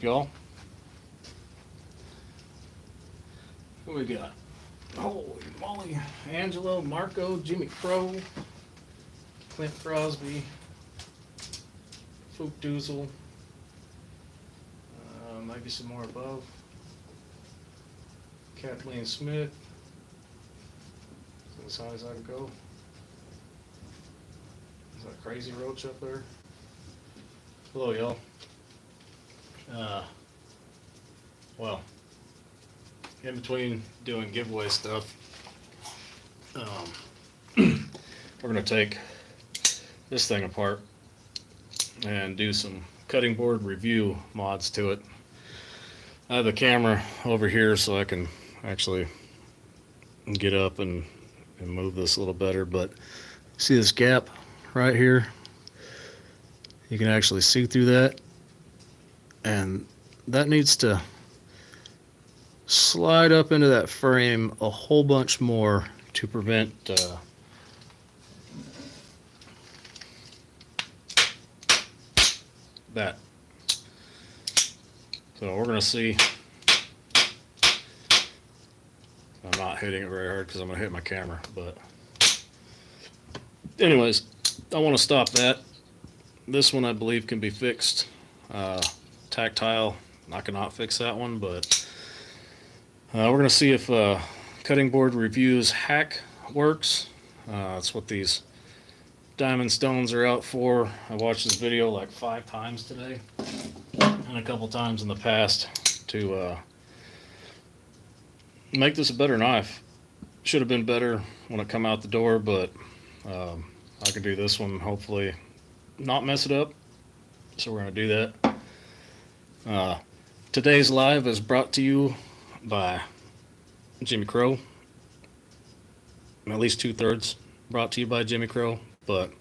Y'all, what we got? Holy moly! Angelo, Marco, Jimmy Crow, Clint Crosby, Fook Doozle, maybe some more above. Kathleen Smith, as high as I can go. Is that Crazy Roach up there? Hello, y'all. Well, in between doing giveaway stuff, we're going to take this thing apart and do some cutting board review mods to it. I have the camera over here so I can actually get up and move this a little better, but see this gap right here? You can actually see through that, and that needs to slide up into that frame a whole bunch more to prevent that. So we're going to see. I'm not hitting it very hard because I'm going to hit my camera, but anyways, I want to stop that. This one I believe can be fixed. Tactile, I cannot fix that one, but we're going to see if Cutting Board Reviews hack works. That's what these diamond stones are out for. I watched this video like 5 times today and a couple times in the past to make this a better knife. Should have been better when it come out the door, but I can do this one, hopefully not mess it up. So we're going to do that. Today's live is brought to you by Jimmy Crow. At least 2/3 brought to you by Jimmy Crow, but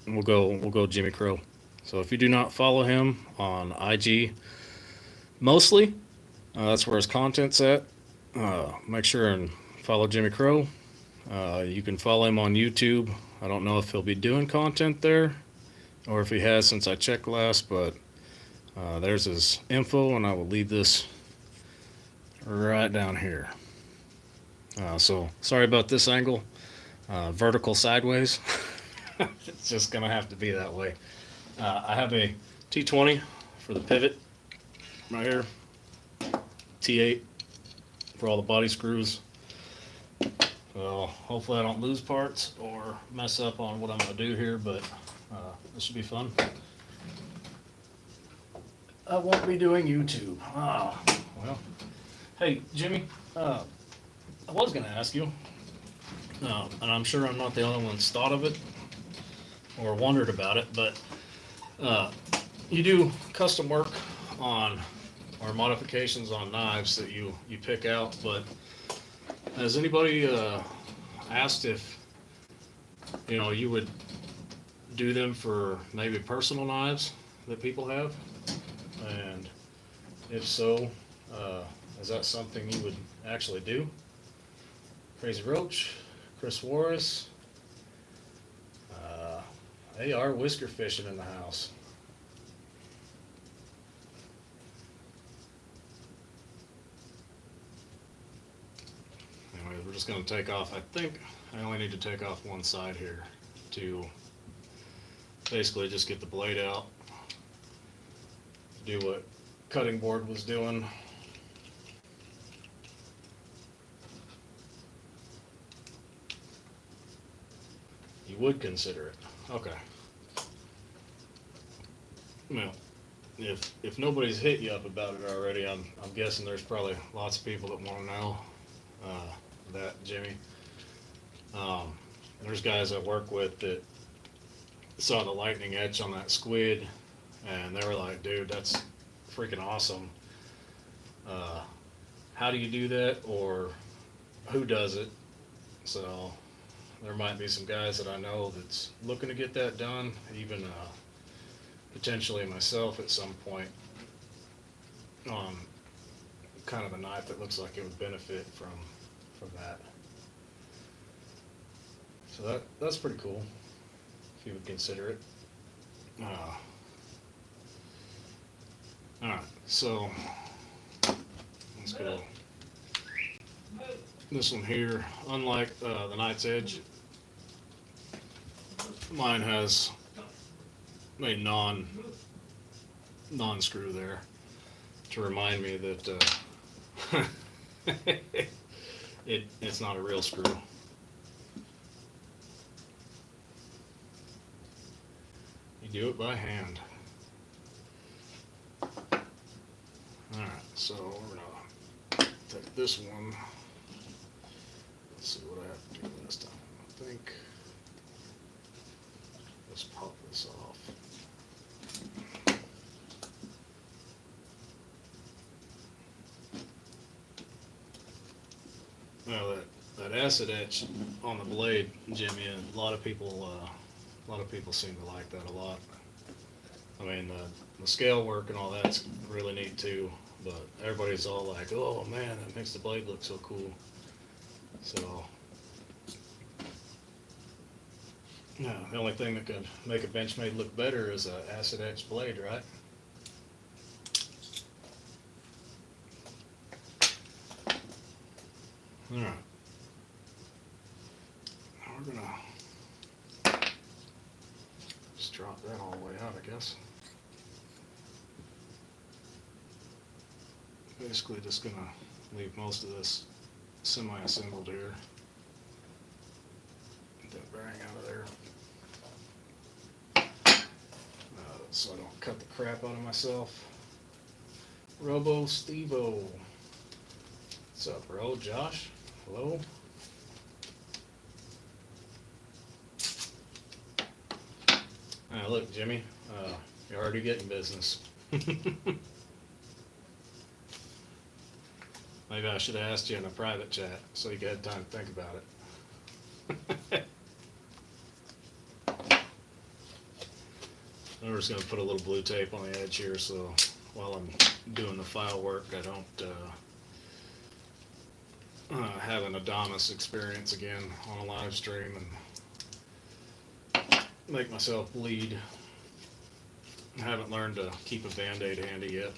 we'll go Jimmy Crow. So if you do not follow him on IG, mostly that's where his content's at. Make sure and follow Jimmy Crow. You can follow him on YouTube. I don't know if he'll be doing content there or if he has since I checked last, but there's his info, and I will leave this right down here. So sorry about this angle, vertical sideways. It's just gonna have to be that way. I have a T20 for the pivot right here, T8 for all the body screws. So hopefully I don't lose parts or mess up on what I'm gonna do here, but this should be fun. I won't be doing YouTube. Oh, well. Hey, Jimmy, I was going to ask you, and I'm sure I'm not the only one that's thought of it or wondered about it, but you do custom work on, or modifications on knives that you pick out, but has anybody asked if, you would do them for maybe personal knives that people have? And if so, is that something you would actually do? Crazy Roach, Chris Warris, AR Whisker Fishing in the house. Anyway, we're just going to take off. I think I only need to take off one side here to basically just get the blade out, do what Cutting Board was doing. You would consider it. Okay. Well, if nobody's hit you up about it already, I'm guessing there's probably lots of people that want to know that, Jimmy. There's guys I work with that saw the lightning etch on that squid, and they were like, dude, that's freaking awesome. How do you do that, or who does it? So there might be some guys that I know that's looking to get that done, even potentially myself at some point, on kind of a knife that looks like it would benefit from that. So that's pretty cool, if you would consider it. Alright, so let's go. This one here, unlike the Knight's Edge, mine has a non-screw there to remind me that it's not a real screw. You do it by hand. Alright, so we're gonna take this one. Let's see what I have to do this time. I think let's pop this off. Well, that acid etch on the blade, Jimmy, a lot of people seem to like that a lot. I mean, the scale work and all that's really neat too, but everybody's all like, "Oh man, that makes the blade look so cool." So, yeah, the only thing that could make a Benchmade look better is an acid etched blade, right? All right. Now we're gonna just drop that all the way out, I guess. Basically just gonna leave most of this semi-assembled here. Get that bearing out of there. So I don't cut the crap out of myself. Robo Stevo. What's up, bro? Josh? Hello? Look, Jimmy, you're already getting business. Maybe I should have asked you in a private chat so you had time to think about it. I'm just going to put a little blue tape on the edge here so while I'm doing the file work I don't have an Adonis experience again on a live stream and make myself bleed. I haven't learned to keep a Band-Aid handy yet.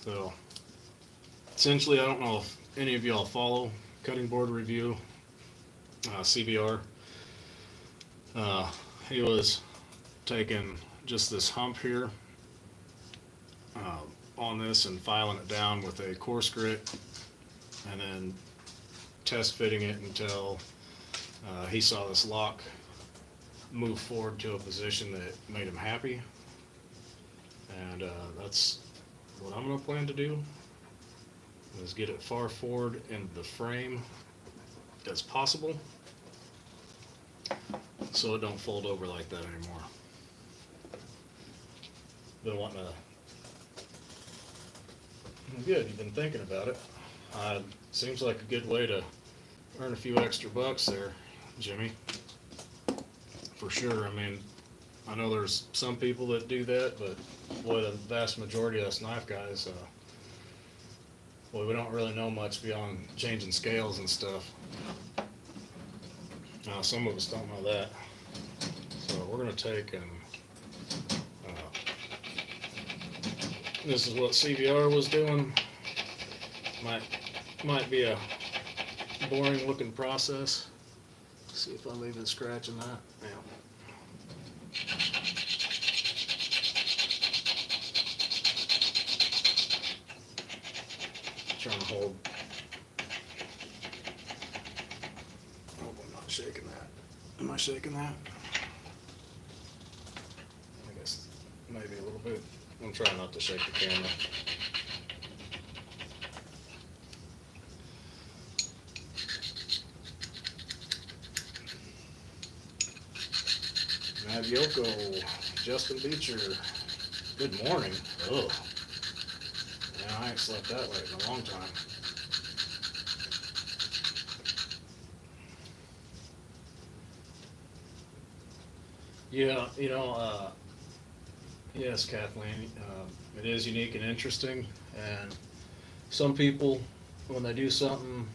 So, essentially, I don't know if any of y'all follow Cutting Board Review, CBR. He was taking just this hump here on this and filing it down with a coarse grit and then test fitting it until he saw this lock move forward to a position that made him happy. And that's what I'm going to plan to do, is get it far forward in the frame as possible so it don't fold over like that anymore. Been wanting to... Good, you've been thinking about it. Seems like a good way to earn a few extra bucks there, Jimmy. For sure. I mean, I know there's some people that do that, but boy, the vast majority of us knife guys, boy, we don't really know much beyond changing scales and stuff. Some of us don't know that. So we're going to take and this is what CBR was doing. Might be a boring looking process. Let's see if I'm even scratching that. Yeah. Trying to hold. Oh, I'm not shaking that. Am I shaking that? I guess maybe a little bit. I'm trying not to shake the camera. Mav Yoko, Justin Beecher, good morning. Ugh. Yeah, I ain't slept that late in a long time. Yeah, yes, Kathleen, it is unique and interesting, and some people, when they do something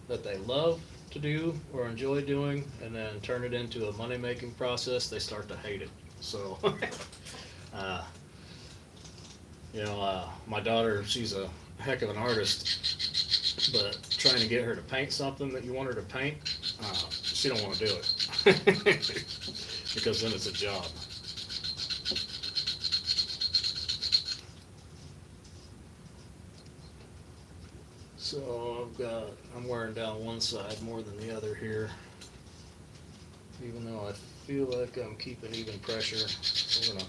that they love, to do or enjoy doing and then turn it into a money-making process, they start to hate it. So, my daughter, she's a heck of an artist, but trying to get her to paint something that you want her to paint, she don't want to do it because then it's a job. So I'm wearing down one side more than the other here, even though I feel like I'm keeping even pressure. We're gonna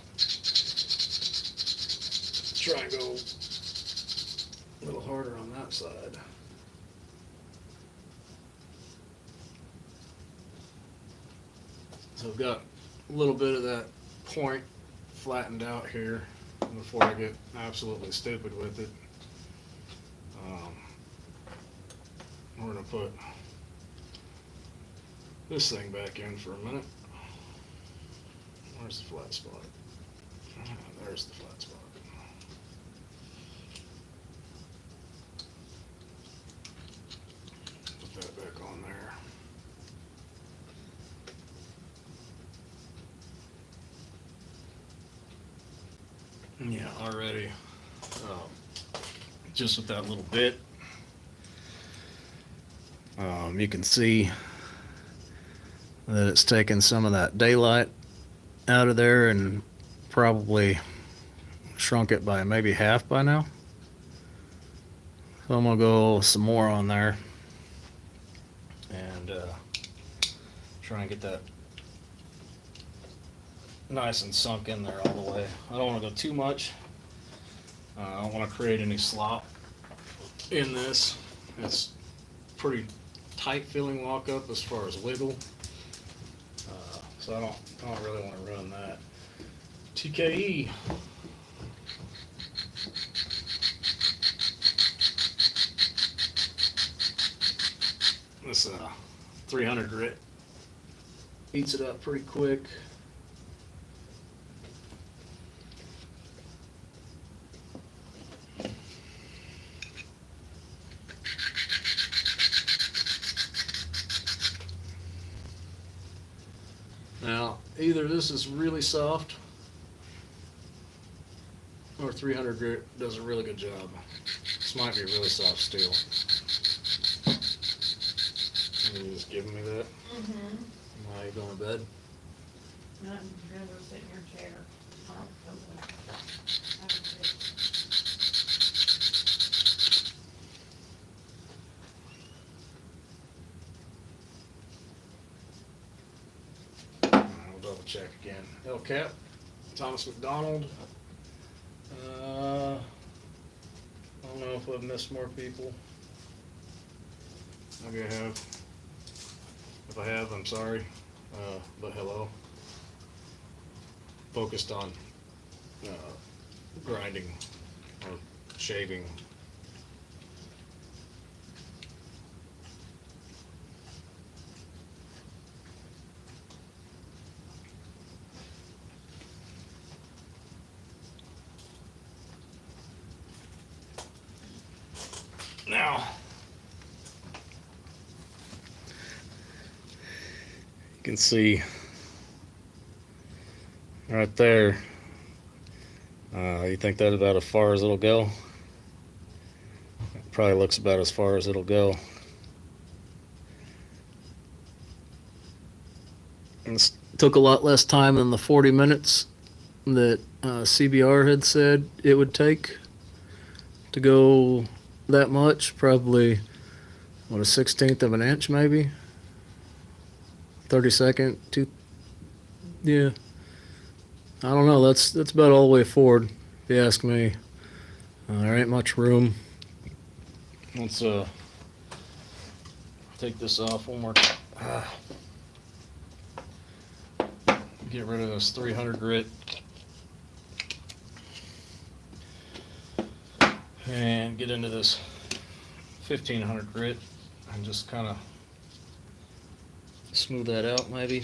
try and go a little harder on that side. So I've got a little bit of that point flattened out here before I get absolutely stupid with it. We're going to put this thing back in for a minute. Where's the flat spot? There's the flat spot. Put that back on there. Yeah, already, just with that little bit, you can see that it's taken some of that daylight out of there and probably shrunk it by maybe half by now. So I'm gonna go some more on there and try and get that nice and sunk in there all the way. I don't want to go too much. I don't want to create any slop in this. It's pretty tight feeling walk up as far as wiggle. So I don't really want to run that. TKE. This 300 grit eats it up pretty quick. Now, either this is really soft or 300 grit does a really good job. This might be really soft steel. You just giving me that? Mm-hmm. Why are you going to bed? No, I'm gonna go sit in your chair. I'll double check again. Hellcat, Thomas McDonald. I don't know if I've missed more people. Maybe I have. If I have, I'm sorry. But hello. Focused on grinding or shaving. Now, you can see right there. You think that's about as far as it'll go? It probably looks about as far as it'll go. And this took a lot less time than the 40 minutes that CBR had said it would take to go that much. Probably, what, a 1/16 of an inch maybe? 32nd, yeah. I don't know, that's about all the way forward, if you ask me. There ain't much room. Let's take this off one more time. Get rid of this 300 grit. And get into this 1500 grit and just kind of smooth that out maybe.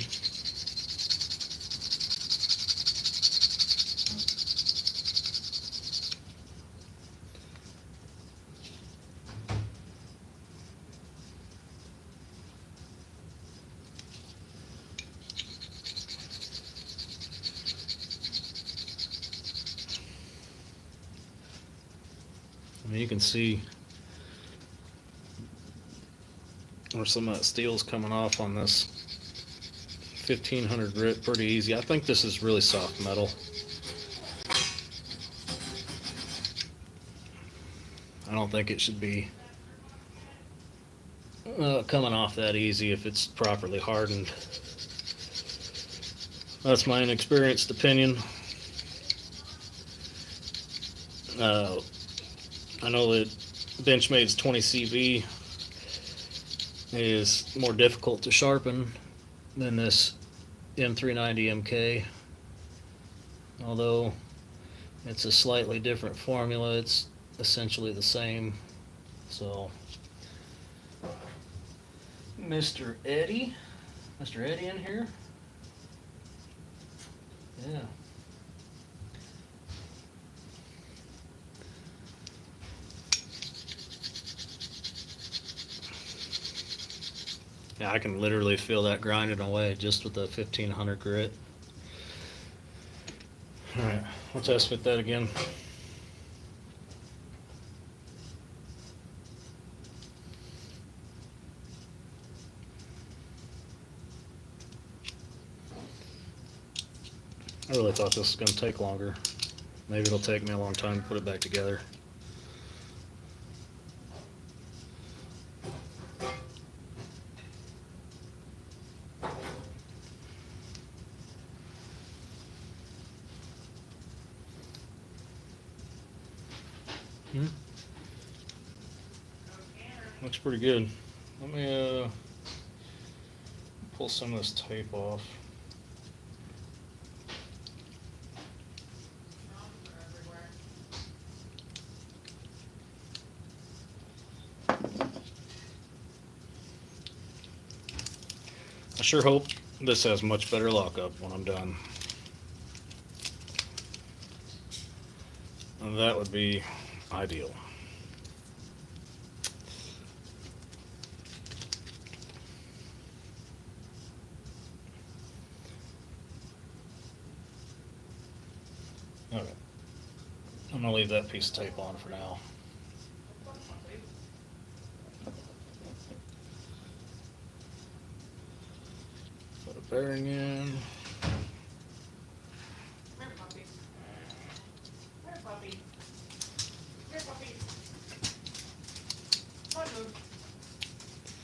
mean, you can see where some of that steel's coming off on this 1500 grit pretty easy. I think this is really soft metal. I don't think it should be coming off that easy if it's properly hardened. That's my inexperienced opinion. I know that Benchmade's 20 CV is more difficult to sharpen than this M390 MK. Although it's a slightly different formula, it's essentially the same. So, Mr. Eddie in here? Yeah. Yeah, I can literally feel that grinding away just with the 1500 grit. Alright, let's test fit that again. I really thought this was going to take longer. Maybe it'll take me a long time to put it back together. Looks pretty good. Let me pull some of this tape off. I sure hope this has much better lockup when I'm done. And that would be ideal. Okay. I'm gonna leave that piece of tape on for now. Put a bearing in. Here, puppy. Here, puppy. Here, puppy. Come on, move.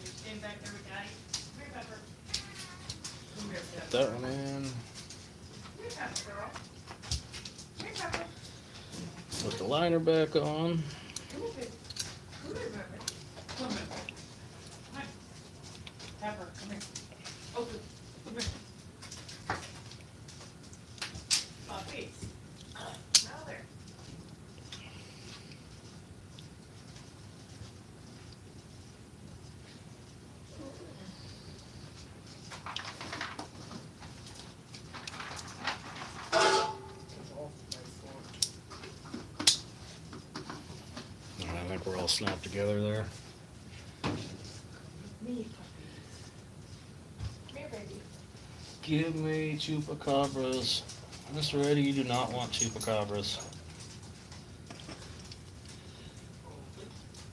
You stand back there with Daddy. Come here, Pepper. Come here, Put Pepper. that one in. Here, Pepper, girl. Here, Pepper. Put the liner back on. Come here, baby. Come here, Pepper. Come here. Come here. Pepper, come here. Open. Come here. Puppies. Now there. I think we're all snapped together there. Me, puppy. Come here, baby. Give me chupacabras. Mr. Eddie, you do not want chupacabras.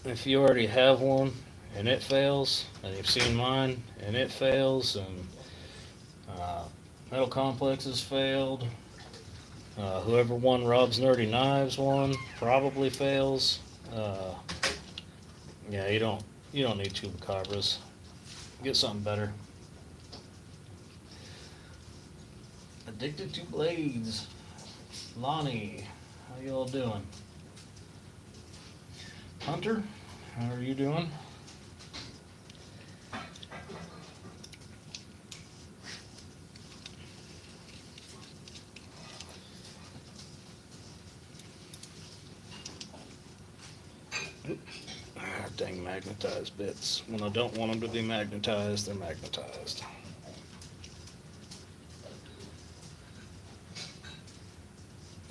If you already have one and it fails, and you've seen mine and it fails, and Metal Complex has failed, whoever won Rob's Nerdy Knives one probably fails. Yeah, you don't need chupacabras. Get something better. Addicted to Blades. Lonnie, how you all doing? Hunter, how are you doing? Dang magnetized bits. When I don't want them to be magnetized, they're magnetized.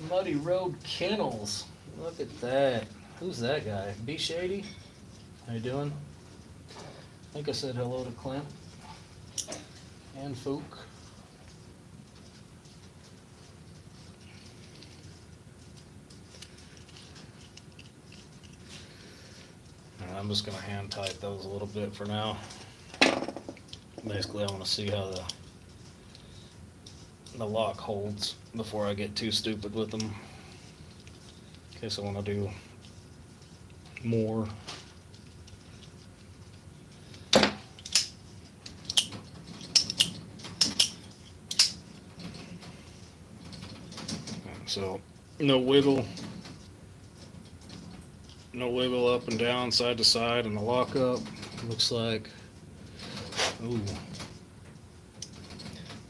Muddy Road Kennels. Look at that. Who's that guy? B Shady? How you doing? I think I said hello to Clint. And Fook. I'm just gonna hand tight those a little bit for now. Basically, I want to see how the lock holds before I get too stupid with them. In case I want to do more. So no wiggle up and down, side to side, and the lock up. Looks like, ooh,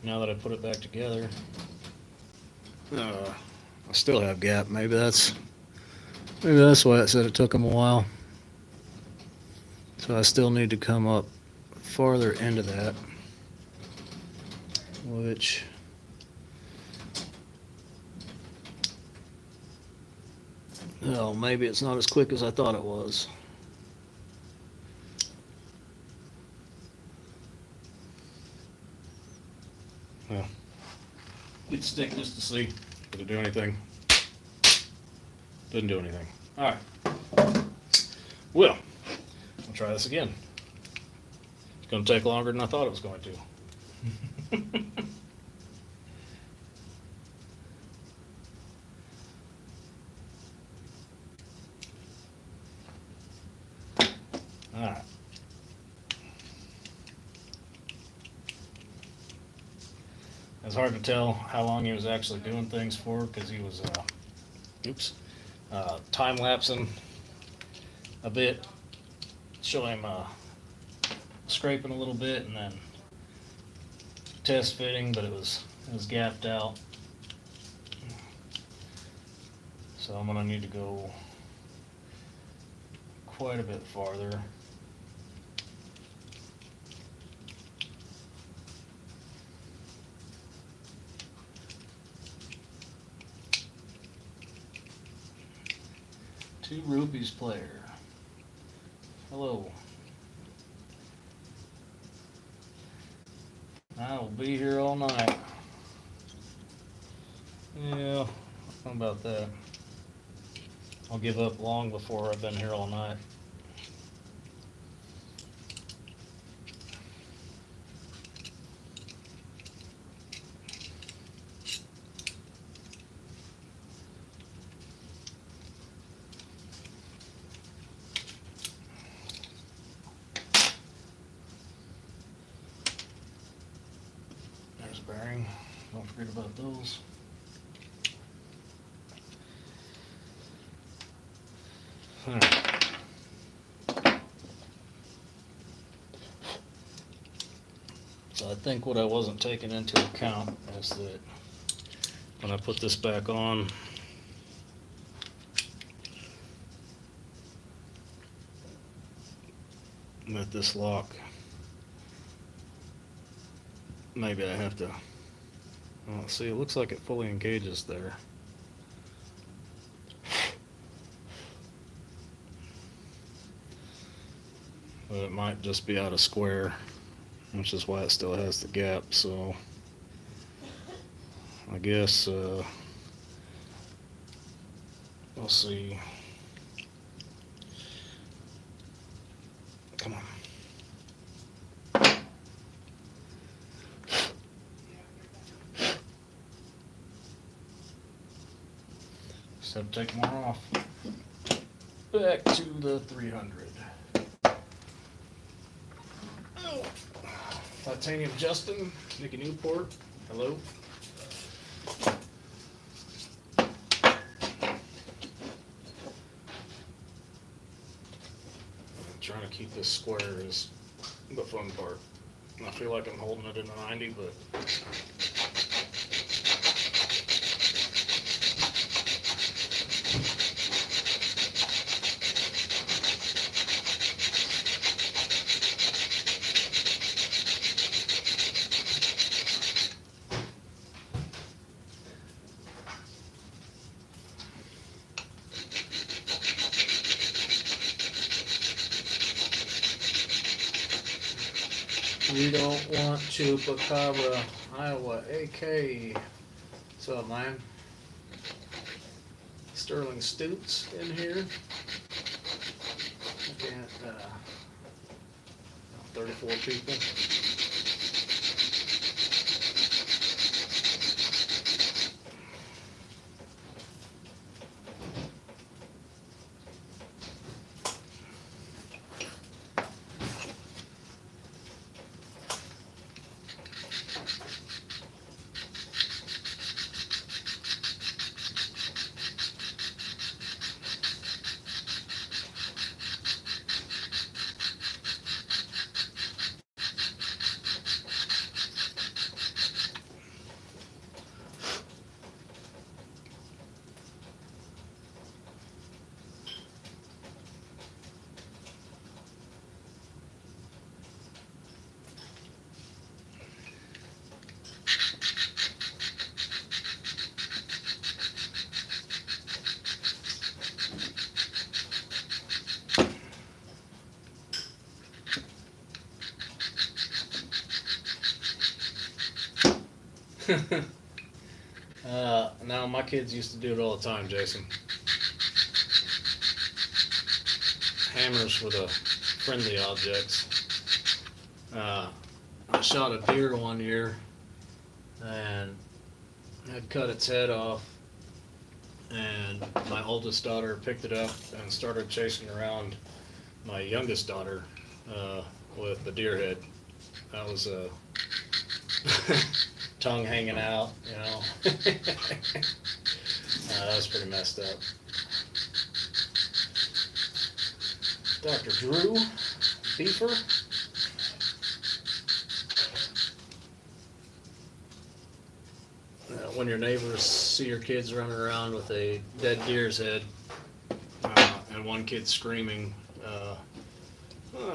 now that I put it back together, I still have gap. Maybe that's why it said it took them a while. So I still need to come up farther into that, which oh, maybe it's not as quick as I thought it was. Well, let's stick just to see. Did it do anything? Didn't do anything. All right. Well, I'll try this again. It's going to take longer than I thought it was going to. All right. It's hard to tell how long he was actually doing things for because he was, time lapsing a bit. Show him scraping a little bit and then test fitting, but it was gapped out. So I'm gonna need to go quite a bit farther. Two Rupees player. Hello. I will be here all night. Yeah, how about that? I'll give up long before I've been here all night. There's a bearing. Don't forget about those. All right. So I think what I wasn't taking into account is that when I put this back on, with this lock, maybe I have to, well, see, it looks like it fully engages there. But it might just be out of square, which is why it still has the gap. So I guess we'll see. Come on. Just have to take more off. Back to the 300. Titanium Justin, Nicky Newport, hello. I'm trying to keep this square is the fun part. I feel like I'm holding it in a 90, but we don't want Chupacabra, Iowa, AK. What's up, man? Sterling Stoots in here. at 34 people. No, my kids used to do it all the time, Jason. Hammers were the friendly objects. I shot a deer one year and had cut its head off, and my oldest daughter picked it up and started chasing around my youngest daughter with the deer head. That was a tongue hanging out, you know. That was pretty messed up. Dr. Drew Beefer. When your neighbors see your kids running around with a dead deer's head and one kid screaming, well,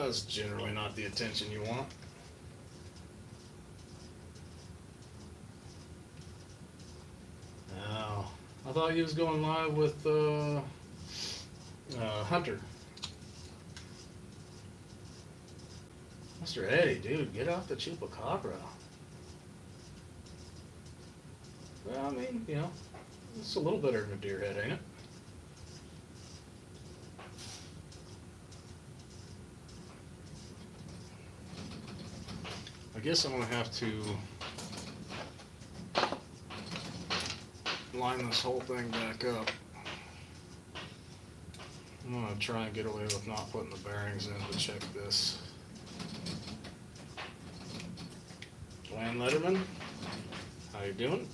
that's generally not the attention you want. Now, I thought he was going live with Hunter. Mr. Eddie, dude, get off the chupacabra. Well, I mean, you know, it's a little better than a deer head, ain't it? I guess I'm going to have to line this whole thing back up. I'm going to try and get away with not putting the bearings in to check this. Dwayne Letterman, how you doing?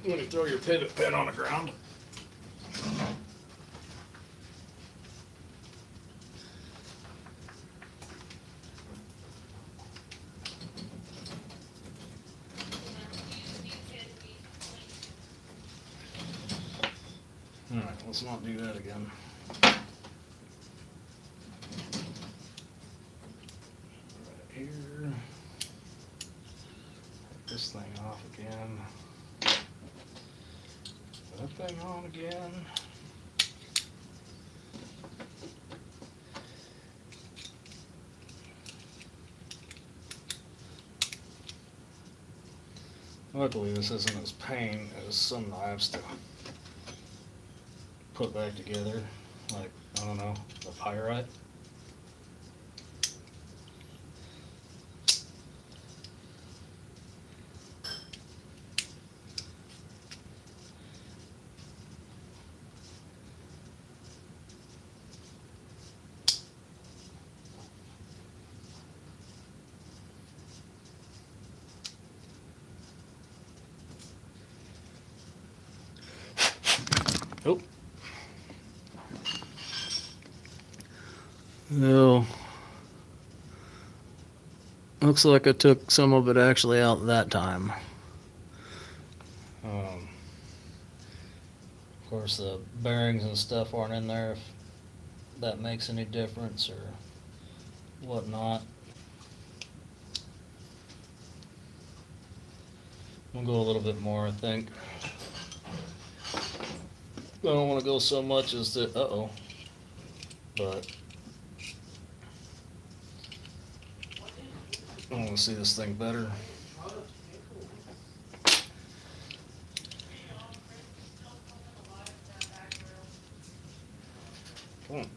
When you throw your pivot on the ground. Alright, let's not do that again. Right here. Take this thing off again. That thing on again. Luckily this isn't as pain as some knives to put back together, like, I don't know, the pyrite. Oh. No. Looks like I took some of it actually out that time. Of course, the bearings and stuff aren't in there, if that makes any difference or whatnot. We'll go a little bit more, I think. I don't want to go so much as to, but I want to see this thing better. Come on.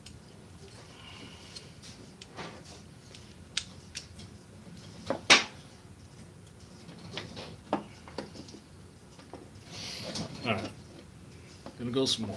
Alright. Gonna go some more.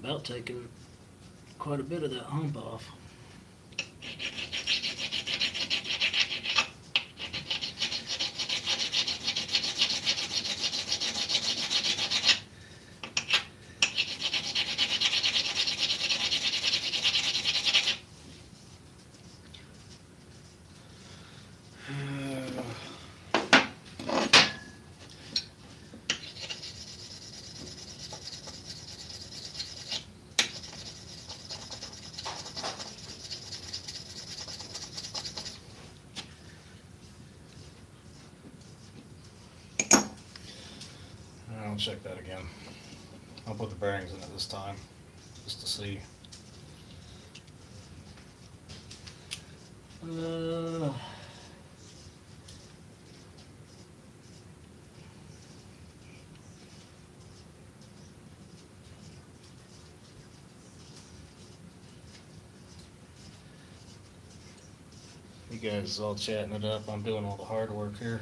About taking quite a bit of that hump off. I'll check that again. I'll put the bearings in it this time, just to see. You guys all chatting it up. I'm doing all the hard work here.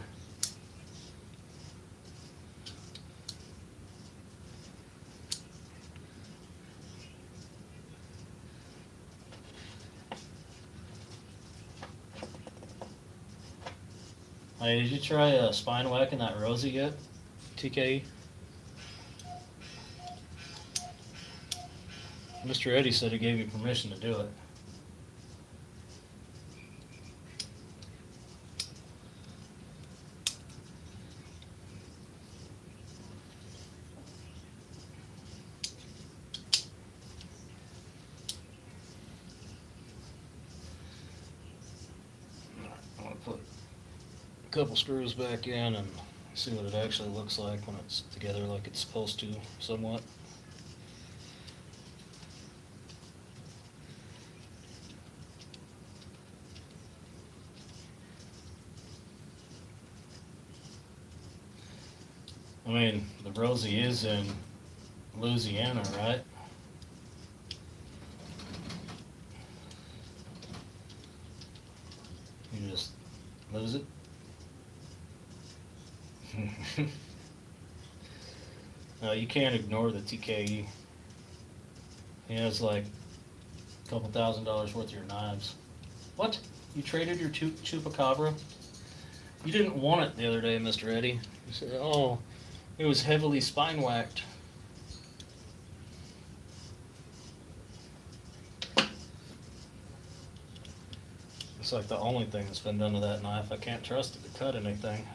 Hey, did you try spine whacking that Rosie yet? TKE? Mr. Eddie said he gave you permission to do it. I'm going to put a couple screws back in and see what it actually looks like when it's together like it's supposed to, somewhat. I mean, the Rosie is in Louisiana, right? You just lose it? No, you can't ignore the TKE. He has like a couple $1,000s worth of your knives. What? You traded your Chupacabra? You didn't want it the other day, Mr. Eddie. You said, oh, it was heavily spine whacked. It's like the only thing that's been done to that knife. I can't trust it to cut anything.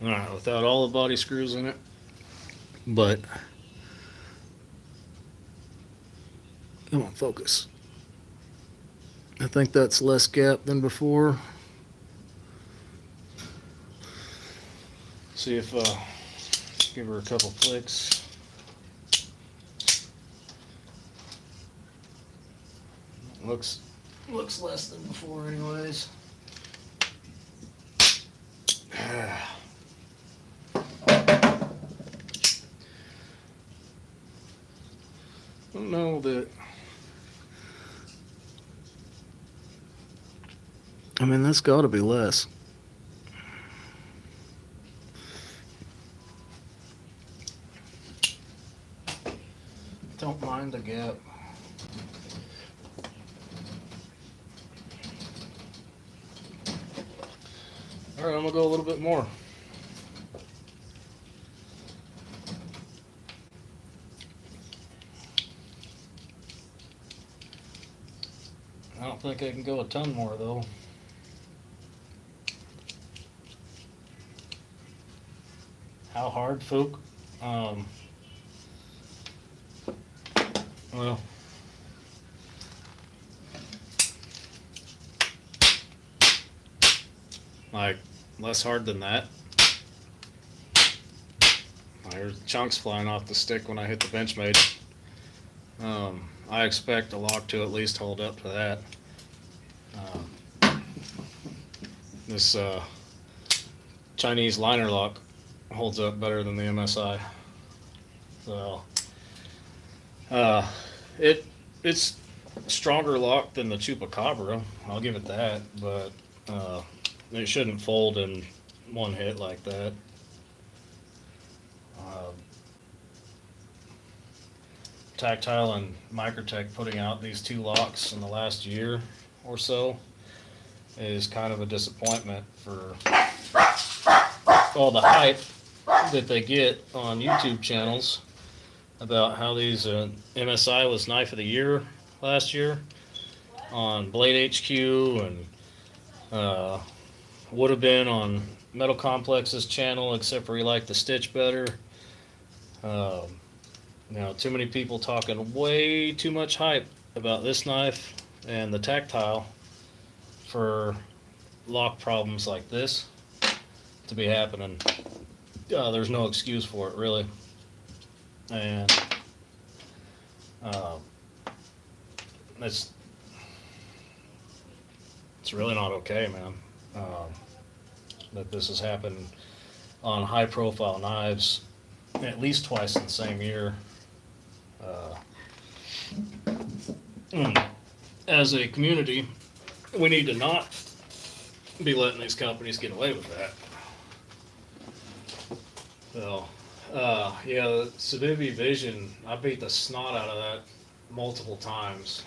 Alright, without all the body screws in it. But, come on, focus. I think that's less gap than before. See if, give her a couple flicks. Looks less than before anyways. I don't know that. I mean, that's got to be less. Don't mind the gap. Alright, I'm gonna go a little bit more. I don't think I can go a ton more though. How hard, folk? Well, like less hard than that. There's chunks flying off the stick when I hit the Benchmade. I expect the lock to at least hold up to that. This Chinese liner lock holds up better than the MSI. So it's stronger lock than the Chupacabra. I'll give it that, but it shouldn't fold in one hit like that. Tactile and Microtech putting out these two locks in the last year or so is kind of a disappointment for all the hype that they get on YouTube channels about how these MSI was Knife of the Year last year on Blade HQ and would have been on Metal Complex's channel, except for he liked the stitch better. Now, too many people talking way too much hype about this knife and the Tactile for lock problems like this to be happening. There's no excuse for it, really. And it's really not okay, man. That this has happened on high-profile knives at least twice in the same year. As a community, we need to not be letting these companies get away with that. So, yeah, the Civivi Vision, I beat the snot out of that multiple times.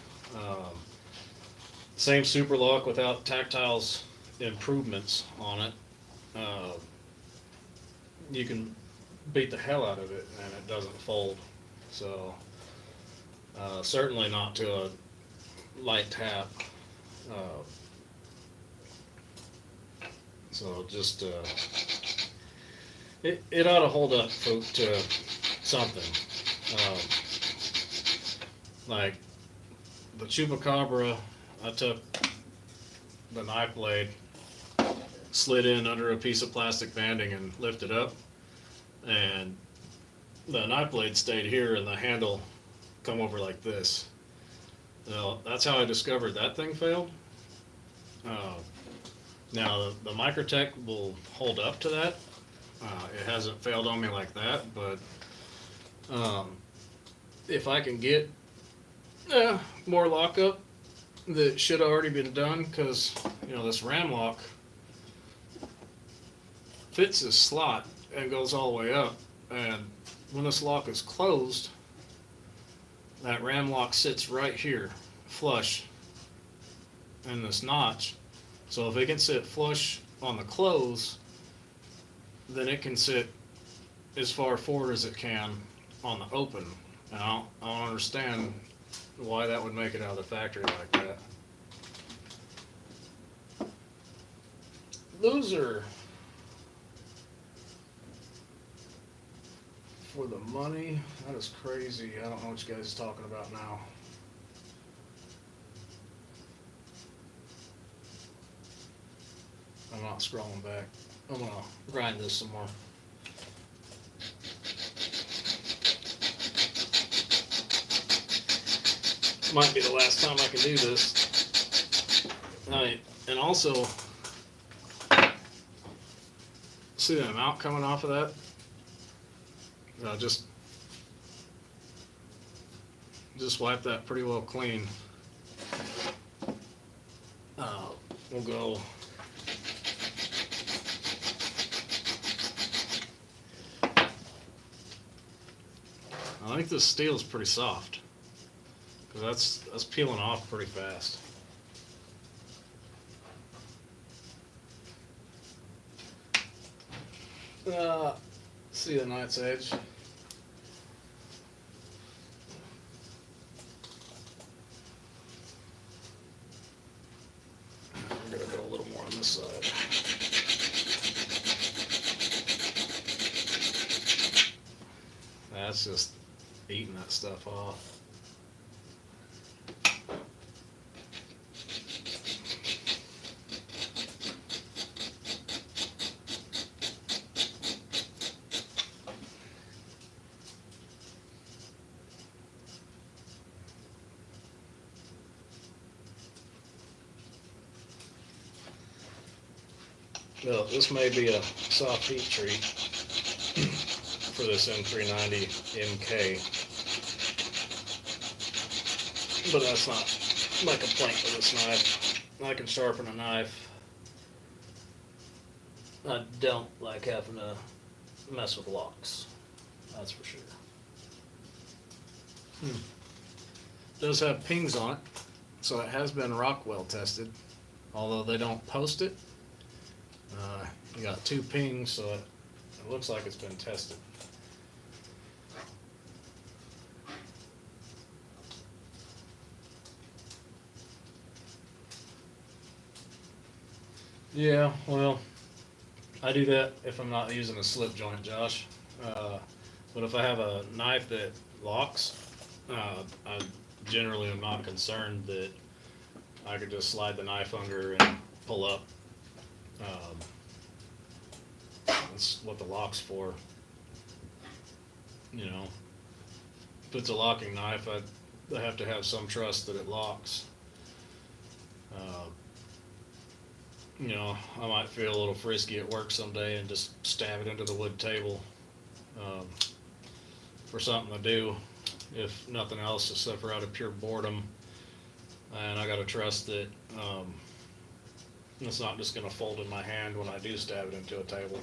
Same super lock without Tactile's improvements on it. You can beat the hell out of it and it doesn't fold. So, certainly not to a light tap. So just it ought to hold up to something. Like the Chupacabra, I took the knife blade, slid in under a piece of plastic banding and lifted up, and the knife blade stayed here and the handle come over like this. Now, that's how I discovered that thing failed. Now, the Microtech will hold up to that. It hasn't failed on me like that, but if I can get more lockup that should have already been done, because, you know, this ram lock fits this slot and goes all the way up, and when this lock is closed, that ram lock sits right here, flush in this notch. So if it can sit flush on the close, then it can sit as far forward as it can on the open. And I don't understand why that would make it out of the factory like that. Loser. For the money? That is crazy. I don't know what you guys are talking about now. I'm not scrolling back. I'm gonna grind this some more. Might be the last time I can do this. And also, see the amount coming off of that? Just wipe that pretty well clean. We'll go. I think this steel is pretty soft, because that's peeling off pretty fast. See the knight's edge? I'm gonna go a little more on this side. That's just eating that stuff off. Well, this may be a soft heat treat for this M390 MK, but that's not my complaint with this knife. I can sharpen a knife. I don't like having to mess with locks, that's for sure. Does have pings on it, so it has been Rockwell tested, although they don't post it. You got 2 pings, so it looks like it's been tested. Yeah, well, I do that if I'm not using a slip joint, Josh. But if I have a knife that locks, I generally am not concerned that I could just slide the knife under and pull up. That's what the lock's for. You know, if it's a locking knife, I have to have some trust that it locks. You know, I might feel a little frisky at work someday and just stab it into the wood table for something to do, if nothing else, except for out of pure boredom. And I gotta trust that it's not just gonna fold in my hand when I do stab it into a table.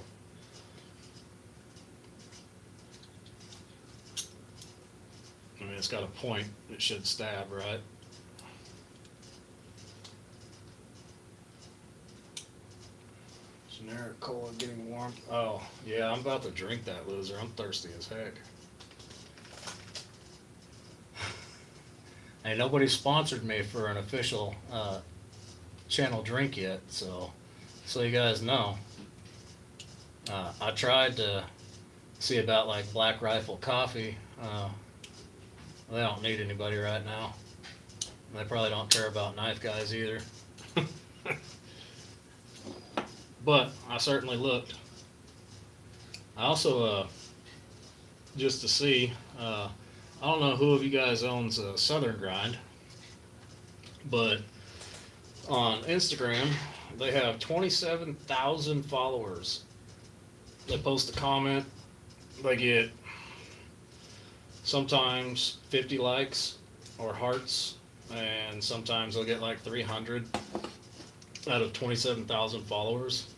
I mean, it's got a point, it should stab, right? Generic cola getting warm. Oh, yeah, I'm about to drink that loser. I'm thirsty as heck. Hey, nobody sponsored me for an official channel drink yet, so you guys know. I tried to see about like Black Rifle Coffee. They don't need anybody right now. They probably don't care about knife guys either. But I certainly looked. I also, just to see, I don't know who of you guys owns Southern Grind, but on Instagram, they have 27,000 followers. They post a comment, they get sometimes 50 likes or hearts, and sometimes they'll get like 300 out of 27,000 followers.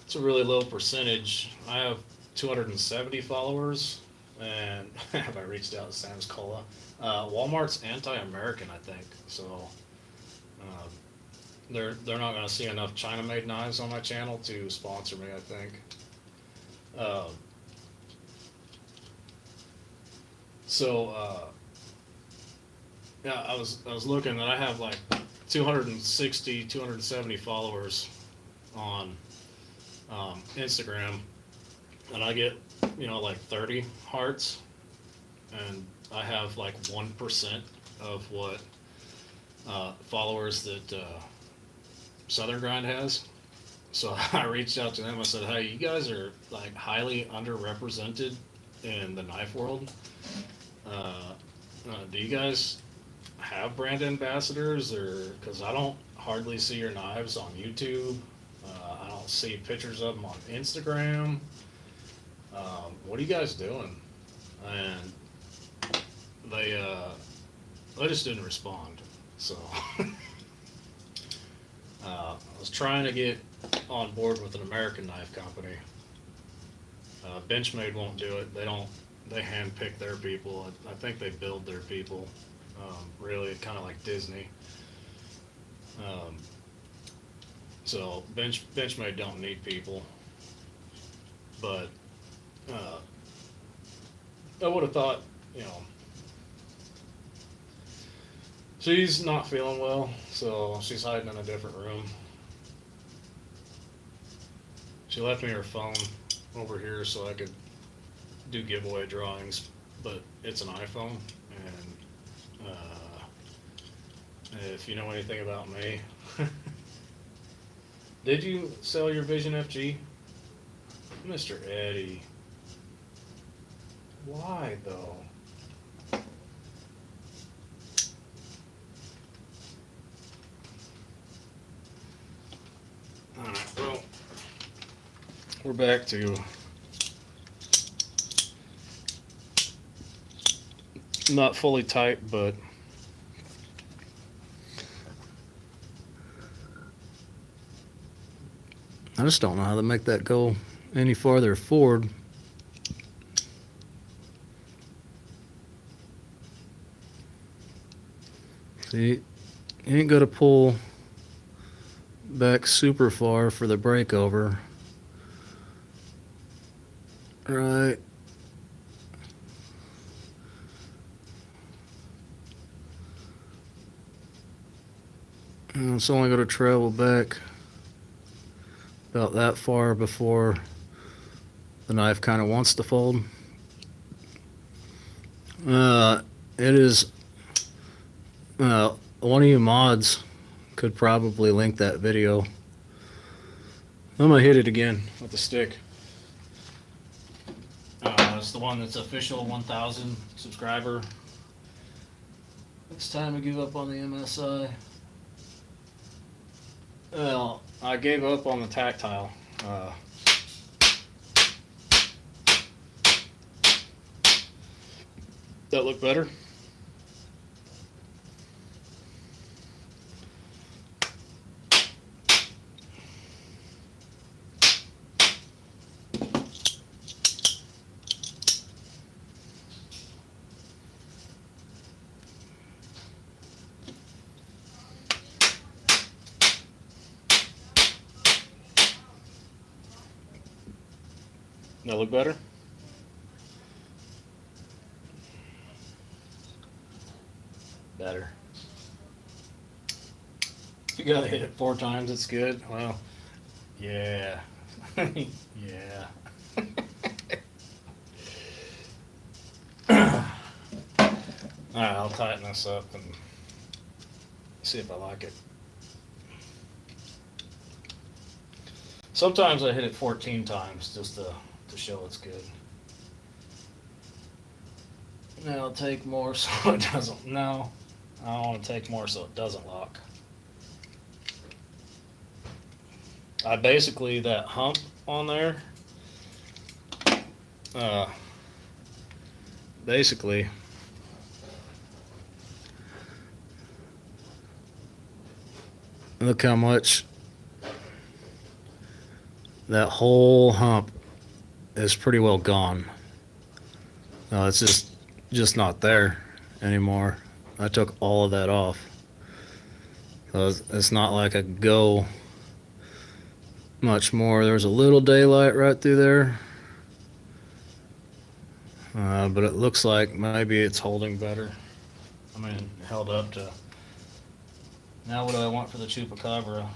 It's a really low percentage. I have 270 followers, and have I reached out to Sam's Cola? Walmart's anti-American, I think, so they're not going to see enough China-made knives on my channel to sponsor me, I think. Yeah, I was looking, and I have like 260, 270 followers on Instagram, and I get, you know, like 30 hearts, and I have like 1% of what followers that Southern Grind has. So I reached out to them. I said, hey, you guys are like highly underrepresented in the knife world. Do you guys have brand ambassadors? Or because I don't hardly see your knives on YouTube. I don't see pictures of them on Instagram. What are you guys doing? And they just didn't respond. So I was trying to get on board with an American knife company. Benchmade won't do it. They handpick their people. I think they build their people. Really, kind of like Disney. So Benchmade don't need people. But I would have thought, she's not feeling well, so she's hiding in a different room. She left me her phone over here so I could do giveaway drawings, but it's an iPhone, and if you know anything about me, did you sell your Vision FG? Mr. Eddie. Why though? Alright, well, we're back to not fully tight, but I just don't know how to make that go any farther forward. See, you ain't got to pull back super far for the breakover. Right. And it's only going to travel back about that far before the knife kind of wants to fold. It is one of you mods could probably link that video. I'm gonna hit it again with the stick. It's the one that's official 1,000 subscriber. It's time to give up on the MSI. Well, I gave up on the tactile. That look better? That look better? Better. If you gotta hit it 4 times, it's good. Well, yeah. Yeah. Alright, I'll tighten this up and see if I like it. Sometimes I hit it 14 times just to show it's good. Now I'll take more so it doesn't. No, I don't want to take more so it doesn't lock. I basically, that hump on there, basically, look how much that whole hump is pretty well gone. No, it's just not there anymore. I took all of that off. So it's not like I could go much more. There's a little daylight right through there. But it looks like maybe it's holding better. I mean, it held up to... Now what do I want for the Chupacabra?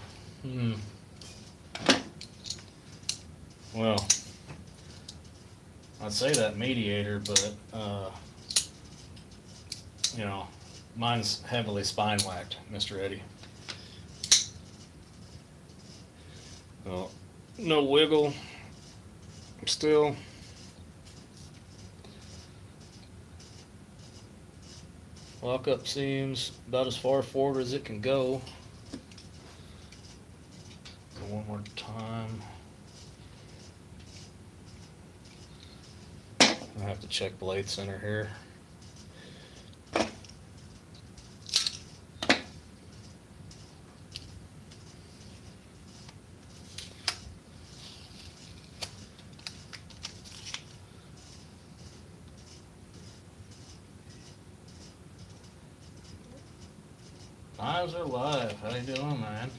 Well, I'd say that mediator, but, mine's heavily spine whacked, Mr. Eddie. Well, no wiggle still. Lock up seams about as far forward as it can go. One more time. I have to check blade center here. Knives are live. How you doing, man?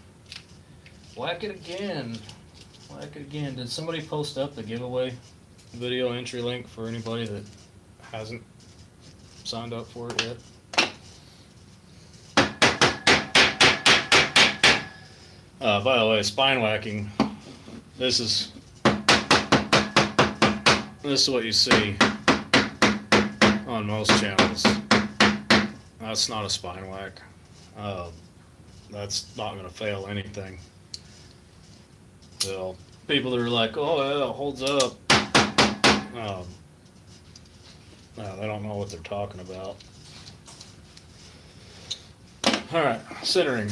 Whack it again. Whack it again. Did somebody post up the giveaway video entry link for anybody that hasn't signed up for it yet. By the way, spine whacking, this is what you see on most channels. That's not a spine whack. That's not going to fail anything. So people that are like, oh yeah, it holds up, no, they don't know what they're talking about. All right, centering.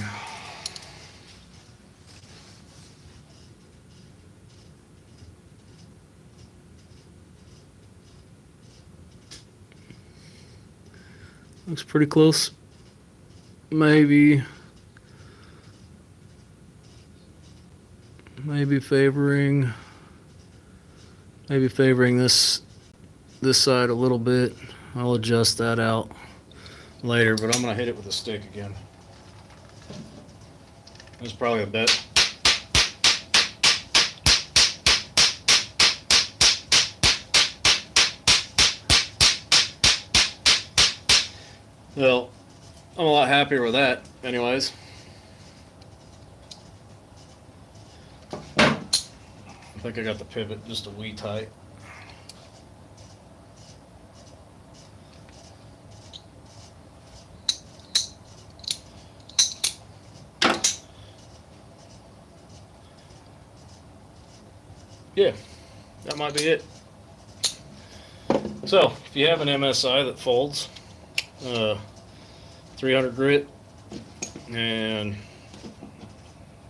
Looks pretty close. Maybe favoring this side a little bit. I'll adjust that out later, but I'm gonna hit it with a stick again. That's probably a bit. Well, I'm a lot happier with that, anyways. I think I got the pivot just a wee tight. Yeah, that might be it. So, if you have an MSI that folds, 300 grit and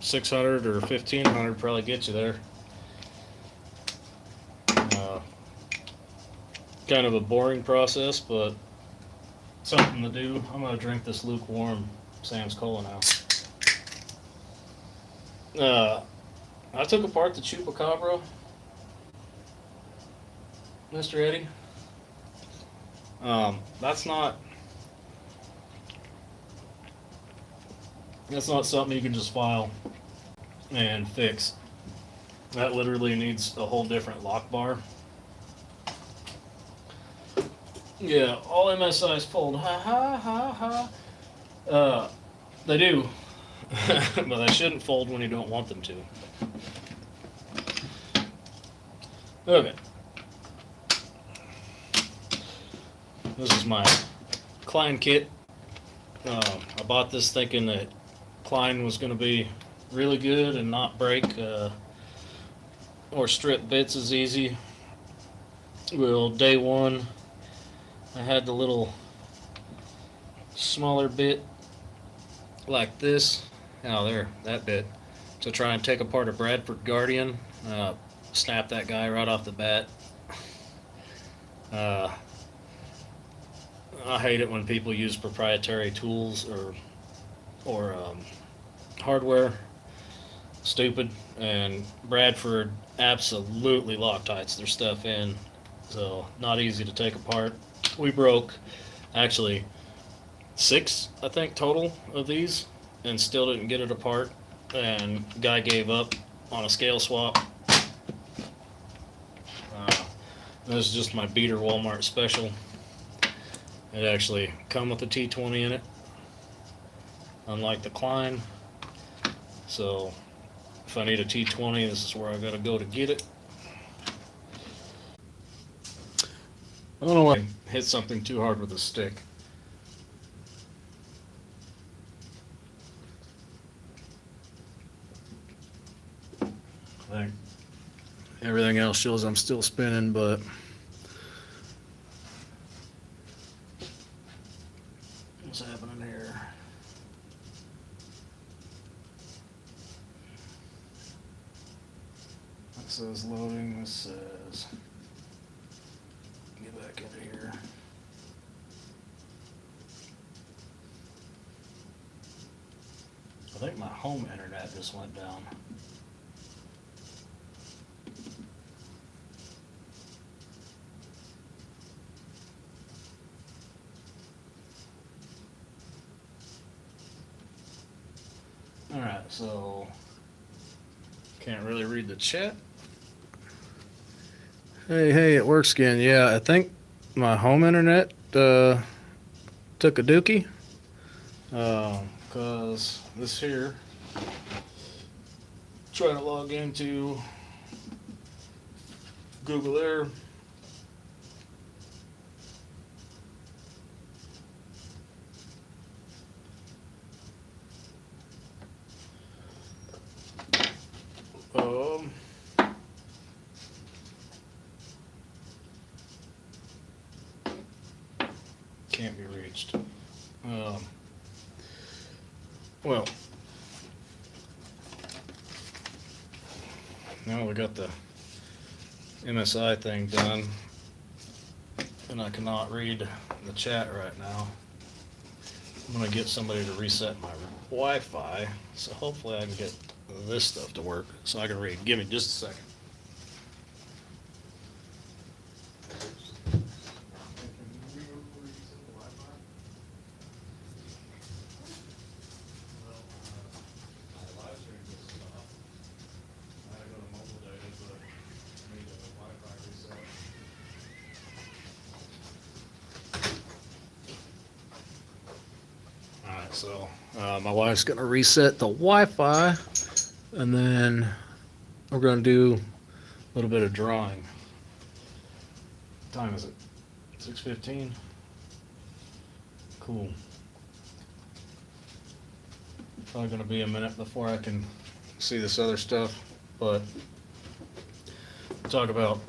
600 or 1500 probably get you there. Kind of a boring process, but something to do. I'm going to drink this lukewarm Sam's Cola now. I took apart the Chupacabra, Mr. Eddie. That's not something you can just file and fix. That literally needs a whole different lock bar. Yeah, all MSIs fold. Ha ha ha ha. They do, but they shouldn't fold when you don't want them to. Okay. This is my Klein kit. I bought this thinking that Klein was going to be really good and not break or strip bits as easy. Well, day one, I had the little smaller bit like this. Oh, there, that bit. To try and take apart a Bradford Guardian. Snap that guy right off the bat. I hate it when people use proprietary tools or hardware. Stupid. And Bradford absolutely Loctites their stuff in, so not easy to take apart. We broke actually 6, I think, total of these, and still didn't get it apart. And guy gave up on a scale swap. This is just my beater Walmart special. It actually come with a T20 in it, unlike the Klein. So if I need a T20, this is where I gotta go to get it. I don't want to hit something too hard with a stick. I think everything else shows I'm still spinning, but what's happening here? That says loading. This says get back into here. I think my home internet just went down. Alright, so can't really read the chat. Hey, it works again. Yeah, I think my home internet took a dookie. Cause this here, trying to log into Google there. Um, can't be reached. Well, now we got the MSI thing done, and I cannot read the chat right now. I'm gonna get somebody to reset my Wi-Fi, so hopefully I can get this stuff to work so I can read. Give me just a second. Alright, so my wife's gonna reset the Wi-Fi, and then we're gonna do a little bit of drawing. What time is it? 6:15. Cool. Probably gonna be a minute before I can see this other stuff, but talk about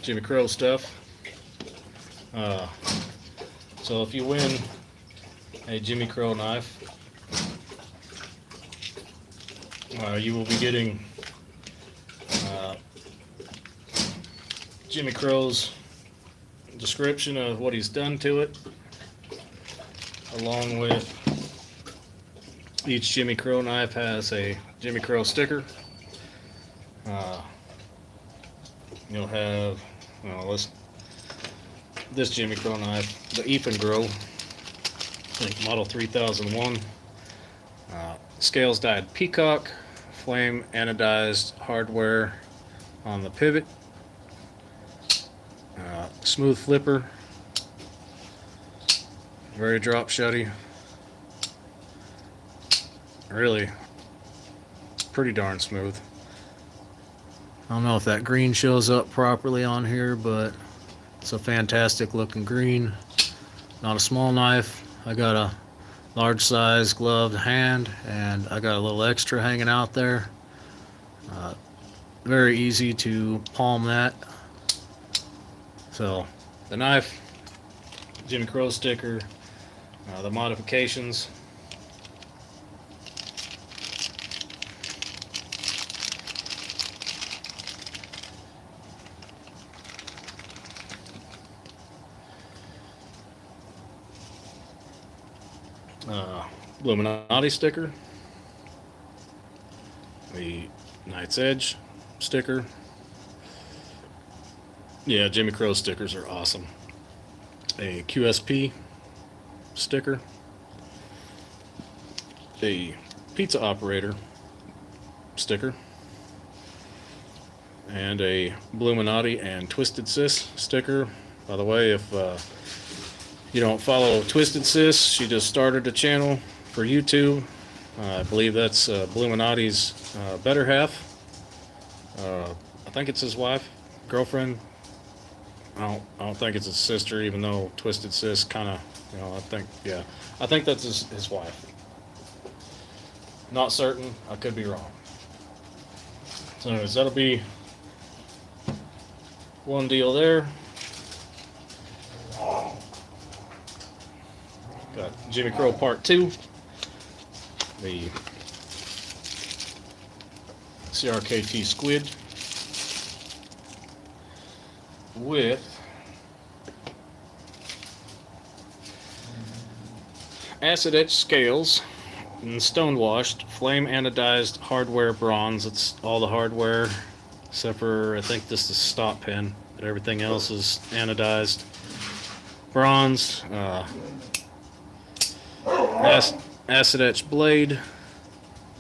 Jimmy Crow stuff. So if you win a Jimmy Crow knife, you will be getting Jimmy Crow's description of what he's done to it, along with each Jimmy Crow knife has a Jimmy Crow sticker. You'll have, this Jimmy Crow knife, the Ethan Grow, I think model 3001, scales dyed peacock, flame anodized hardware on the pivot, smooth flipper, very drop shutty, really pretty darn smooth. I don't know if that green shows up properly on here, but it's a fantastic looking green. Not a small knife. I got a large size gloved hand, and I got a little extra hanging out there. Very easy to palm that. So the knife, Jimmy Crow sticker, the modifications. Illuminati sticker, the Knight's Edge sticker. Yeah, Jimmy Crow stickers are awesome. A QSP sticker, a pizza operator sticker, and a Illuminati and Twisted Sis sticker. By the way, if you don't follow Twisted Sis, she just started a channel for YouTube. I believe that's Illuminati's better half. I think it's his wife, girlfriend. I don't think it's his sister, even though Twisted Sis kind of, I think that's his wife. Not certain. I could be wrong. So anyways, that'll be one deal there. Got Jimmy Crow Part 2. The CRKT squid with acid etched scales and stonewashed flame anodized hardware bronze. It's all the hardware except for I think this is the stop pin, but everything else is anodized bronze. Acid etched blade,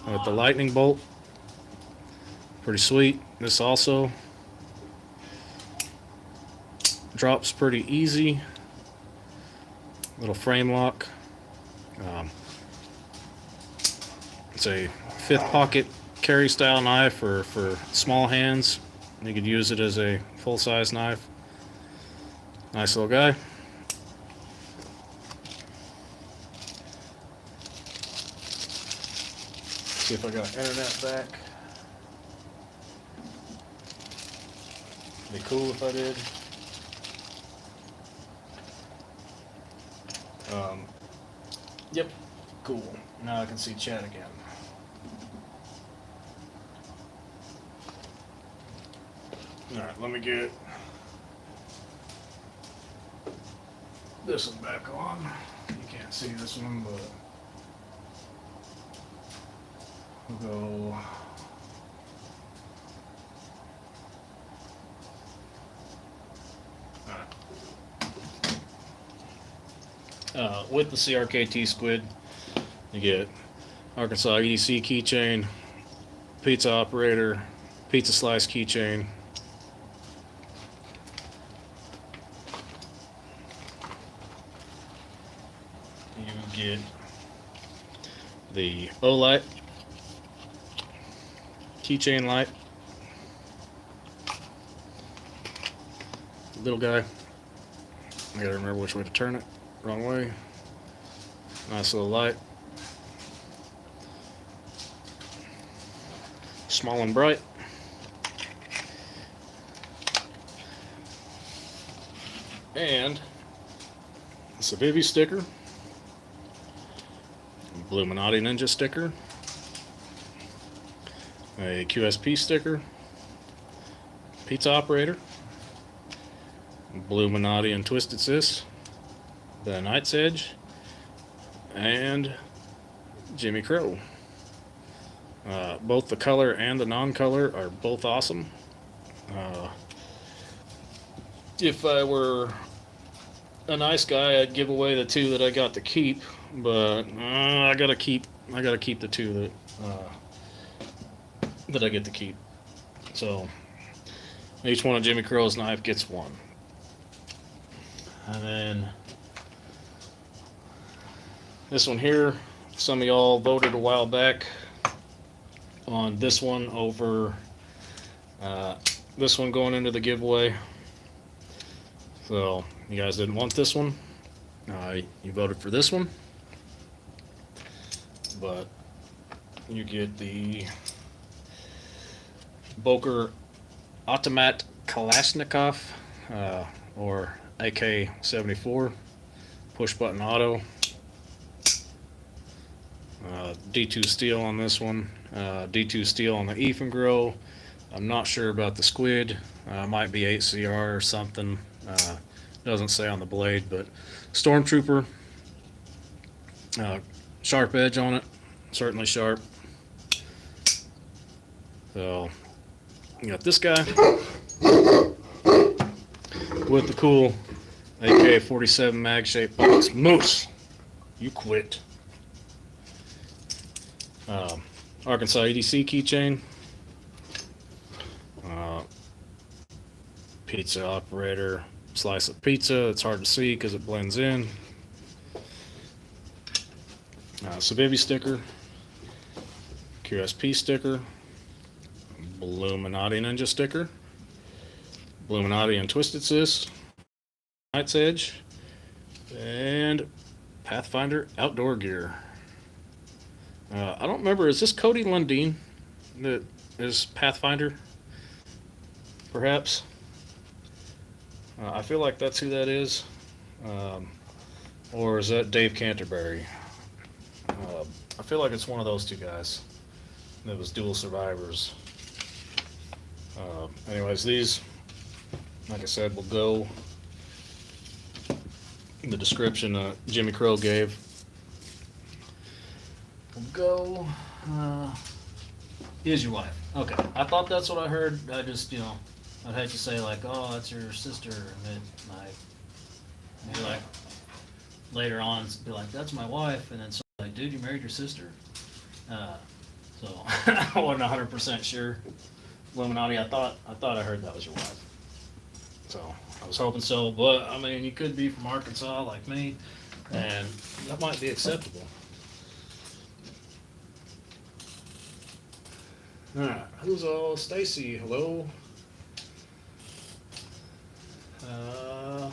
with the lightning bolt. Pretty sweet. This also drops pretty easy. Little frame lock. It's a 5th pocket carry style knife for small hands. You could use it as a full-size knife. Nice little guy. See if I got internet back. Be cool if I did. Yep, cool. Now I can see chat again. Alright, let me get this one back on. You can't see this one, but we'll go. With the CRKT squid, you get Arkansas EDC keychain, pizza operator, pizza slice keychain. You get the O-light, keychain light, little guy. I gotta remember which way to turn it. Wrong way. Nice little light. Small and bright. And it's a Vivi sticker. Illuminati Ninja sticker. A QSP sticker. Pizza operator. Illuminati and Twisted Sis. The Night's Edge. And Jimmy Crow. Both the color and the non-color are both awesome. If I were a nice guy, I'd give away the 2 that I got to keep, but I gotta keep the 2 that I get to keep. So each one of Jimmy Crow's knife gets 1. And then this one here, some of y'all voted a while back on this one over this one going into the giveaway. So you guys didn't want this one. You voted for this one. But you get the Boker Automat Kalashnikov or AK-74 push button auto. D2 steel on this one. D2 steel on the Ethan Grill. I'm not sure about the squid. Might be 8CR or something. Doesn't say on the blade, but Stormtrooper. Sharp edge on it. Certainly sharp. So, you got this guy with the cool AK-47 mag shaped box. Moose, you quit. Arkansas EDC keychain. Pizza operator, slice of pizza. It's hard to see because it blends in. Civivi sticker. QSP sticker. Illuminati Ninja sticker. Illuminati and Twisted Sis. Night's Edge. And Pathfinder outdoor gear. I don't remember, is this Cody Lundeen that is Pathfinder? Perhaps? I feel like that's who that is. Or is that Dave Canterbury? I feel like it's one of those 2 guys that was dual survivors. Anyways, these, like I said, will go in the description Jimmy Crow gave. Will go. Is your wife? Okay, I thought that's what I heard. I just, I'd hate to say like, oh, that's your sister, and then maybe like later on be like, that's my wife, and then so like, dude, you married your sister. So I wasn't 100% sure. Illuminati, I thought I heard that was your wife. So I was hoping so, but I mean, you could be from Arkansas like me, and that might be acceptable. All right, who's all Stacy? Hello. I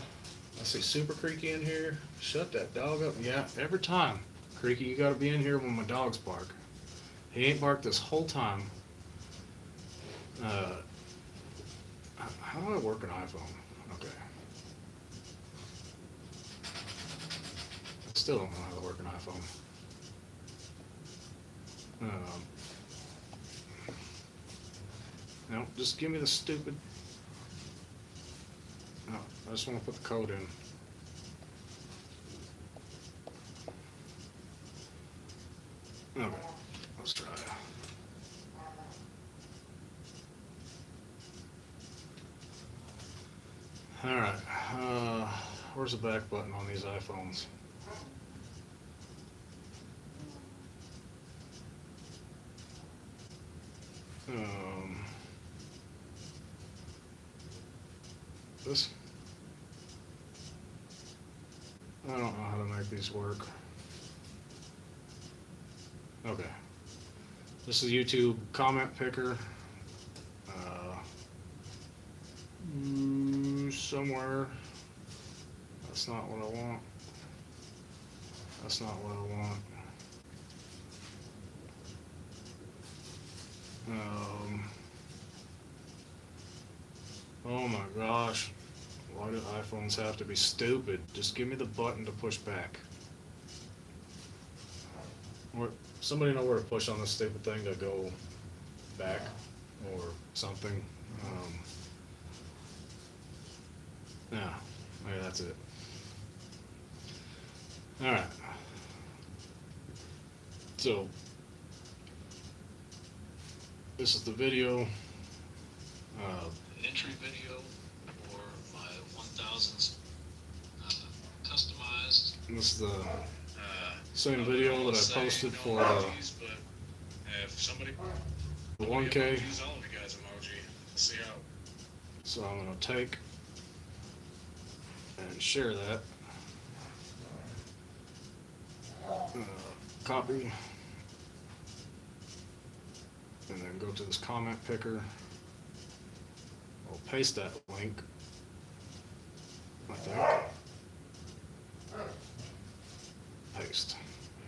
see Super Creaky in here. Shut that dog up. Yeah, every time. Creaky, you gotta be in here when my dogs bark. He ain't barked this whole time. Uh, how do I work an iPhone? Okay. I still don't know how to work an iPhone. No, just give me the stupid. No, I just want to put the code in. Okay, let's try it. All right, where's the back button on these iPhones? This? I don't know how to make these work. Okay. This is YouTube comment picker. Somewhere. That's not what I want. That's not what I want. Oh my gosh. Why do iPhones have to be stupid? Just give me the button to push back. Or somebody know where to push on this stupid thing to go back or something. Yeah, maybe that's it. All right. So this is the video. Entry video for my 1000s customized. This is the same video that I posted for if somebody the 1K. use all of you guys emoji, see how. So I'm gonna take and share that. Copy. And then go to this comment picker. I'll paste that link. I think. Paste.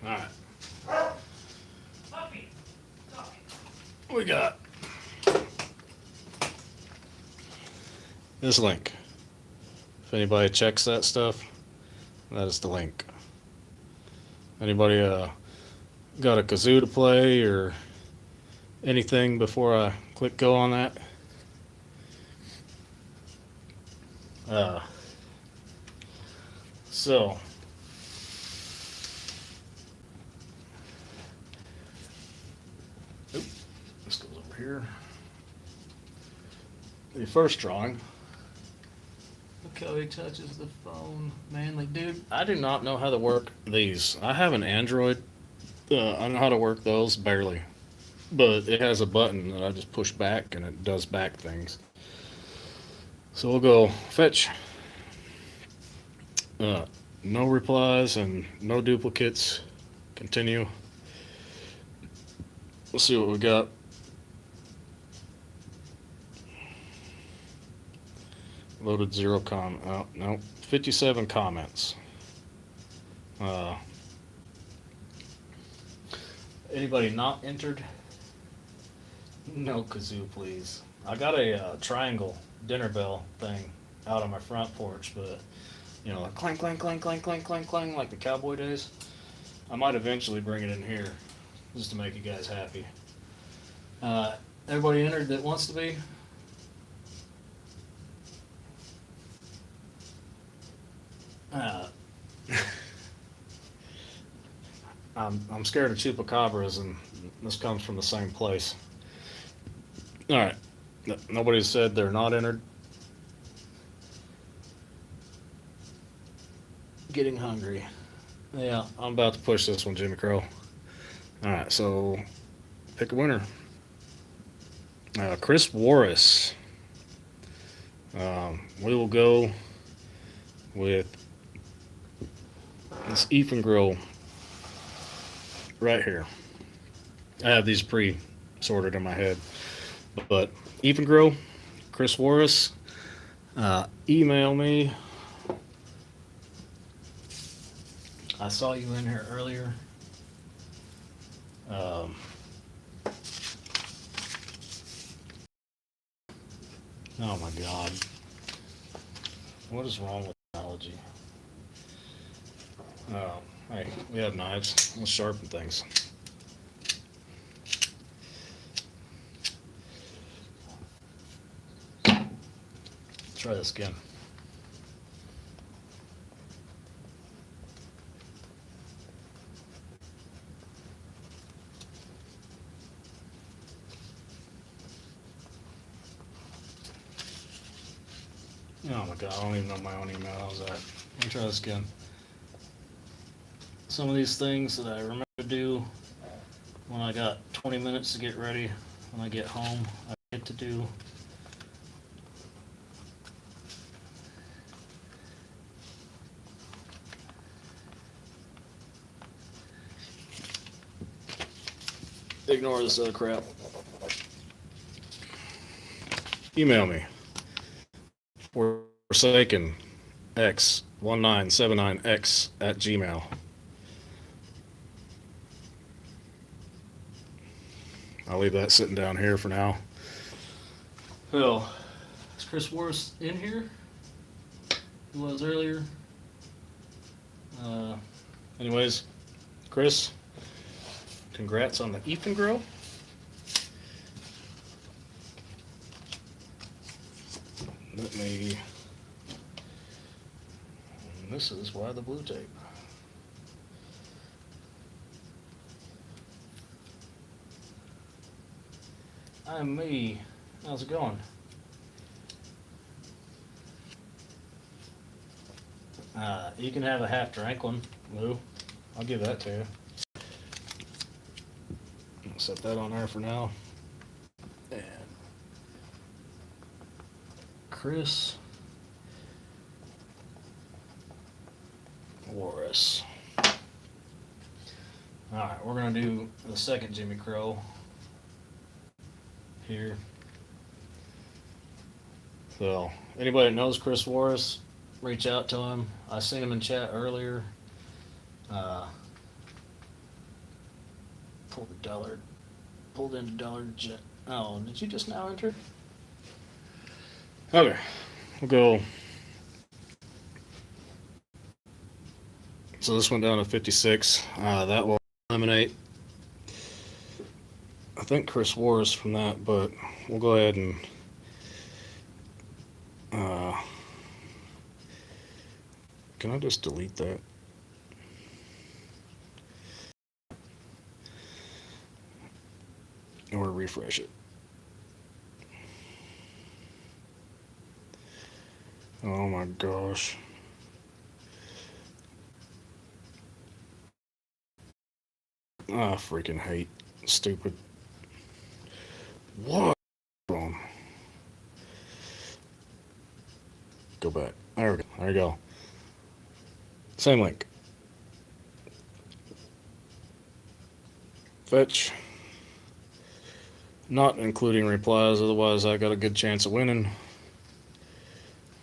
Alright. Puppy, stop. We got this link. If anybody checks that stuff, that is the link. Anybody got a kazoo to play or anything before I click go on that? So this goes over here. The first drawing. Look how he touches the phone, manly dude. I do not know how to work these. I have an Android. I know how to work those barely, but it has a button that I just push back and it does back things. So we'll go fetch. No replies and no duplicates. Continue. We'll see what we got. Loaded 0 comment. Oh, no, 57 comments. Anybody not entered? No kazoo, please. I got a triangle dinner bell thing out on my front porch, but you know, like clang, clang, clang, clang, clang, clang, clang, like the cowboy days. I might eventually bring it in here just to make you guys happy. Everybody entered that wants to be? I'm scared of chupacabras, and this comes from the same place. All right. Nobody said they're not entered. Getting hungry. Yeah, I'm about to push this one, Jimmy Crow. All right, so pick a winner. Chris Warris. We will go with this Ethan Grill right here. I have these pre-sorted in my head, but Ethan Grill, Chris Warris, email me. I saw you in here earlier. Oh my God. What is wrong with technology? Oh, hey, we have knives. Let's sharpen things. Try this again. Oh my God, I don't even know my own email. How's that? Let me try this again. Some of these things that I remember to do when I got 20 minutes to get ready, when I get home, I get to do. Ignore this other crap. Email me. Forsaken x1979x at gmail. I'll leave that sitting down here for now. Well, is Chris Warris in here? He was earlier. Anyways, Chris, congrats on the Ethan Grill. Let me. And this is why the blue tape. I'm me. How's it going? You can have a half drank one, Lou. I'll give that to you. I'll set that on there for now. And Chris Warris. Alright, we're going to do the second Jimmy Crow here. So, anybody that knows Chris Warris, reach out to him. I seen him in chat earlier. Pulled into Dullard. Oh, did you just now enter? Okay, we'll go. So this went down to 56. That will eliminate, I think, Chris Warris from that, but we'll go ahead and can I just delete that? Or refresh it. Oh my gosh. I freaking hate stupid. What? Wrong. Go back. There we go. There you go. Same link. Fetch. Not including replies, otherwise I got a good chance of winning.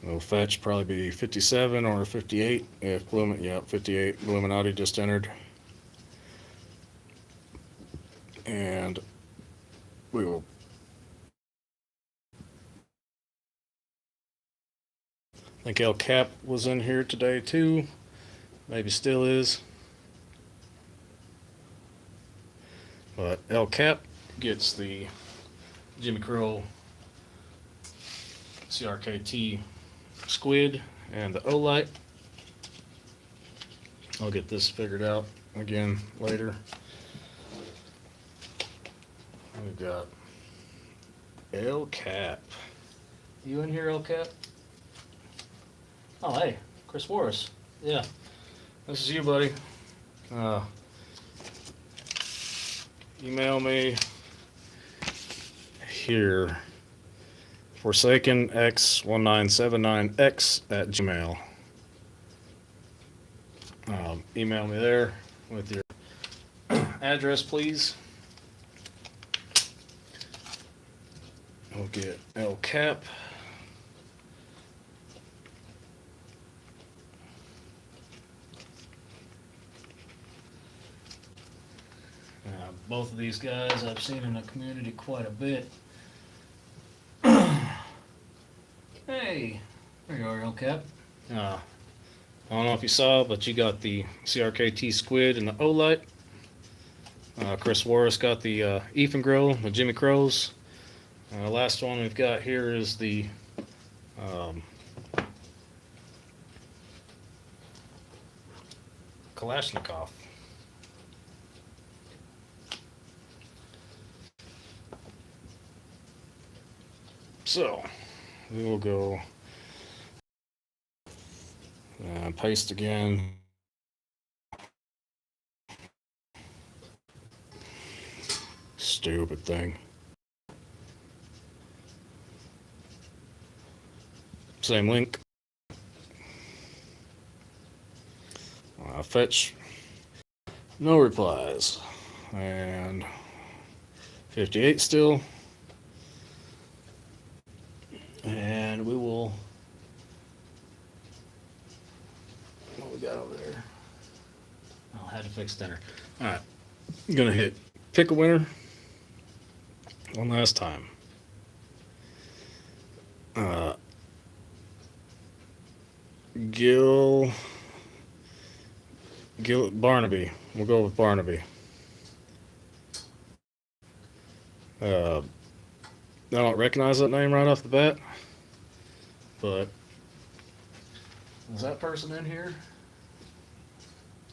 It'll fetch probably be 57 or 58 if 58. Illuminati just entered. And we will. I think El Cap was in here today too. Maybe still is. But El Cap gets the Jimmy Crow CRKT squid and the O-Light. I'll get this figured out again later. We've got El Cap. You in here, El Cap? Oh, hey, Chris Warris. Yeah, this is you, buddy. Email me here. Forsaken X1979X at Gmail. Email me there with your address, please. We'll get El Cap. Both of these guys I've seen in the community quite a bit. Hey, there you are, El Cap. I don't know if you saw, but you got the CRKT Squid and the Olight. Chris Warris got the Ethan Grill, the Jimmy Crows. Last one we've got here is the Kalashnikov. So, we will go paste again. Stupid thing. Same link. Fetch. No replies. And 58 still. And we will. What we got over there? Oh, I had to fix dinner. Alright. I'm gonna hit pick a winner one last time. Gil Barnaby. We'll go with Barnaby. I don't recognize that name right off the bat, but is that person in here?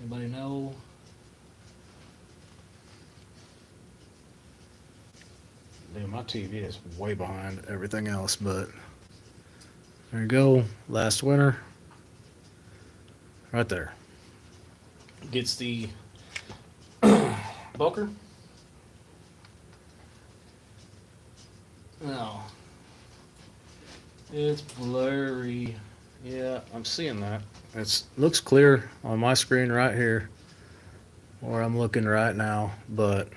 Anybody know? Dude, my TV is way behind everything else, but there you go. Last winner. Right there. Gets the Boker. No. It's blurry. Yeah, I'm seeing that. It looks clear on my screen right here where I'm looking right now, but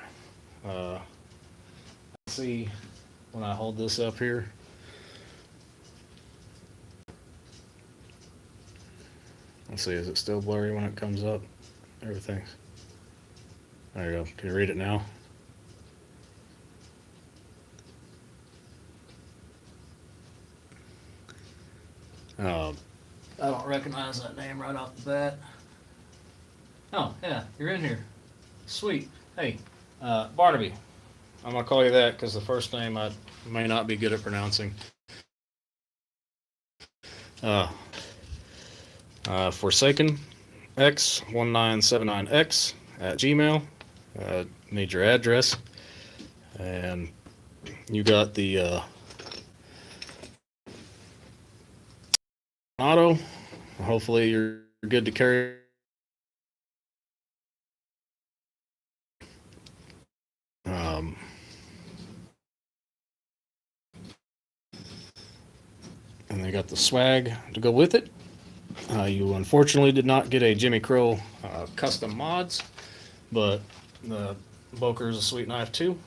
I see when I hold this up here. Let's see, is it still blurry when it comes up? Everything's. There you go. Can you read it now? I don't recognize that name right off the bat. Oh, yeah, you're in here. Sweet. Hey, Barnaby. I'm going to call you that because the first name I may not be good at pronouncing. Forsaken X1979X at Gmail. Need your address. And you got the auto. Hopefully you're good to carry. And they got the swag to go with it. You unfortunately did not get a Jimmy Crow custom mods, but the Boker is a sweet knife too.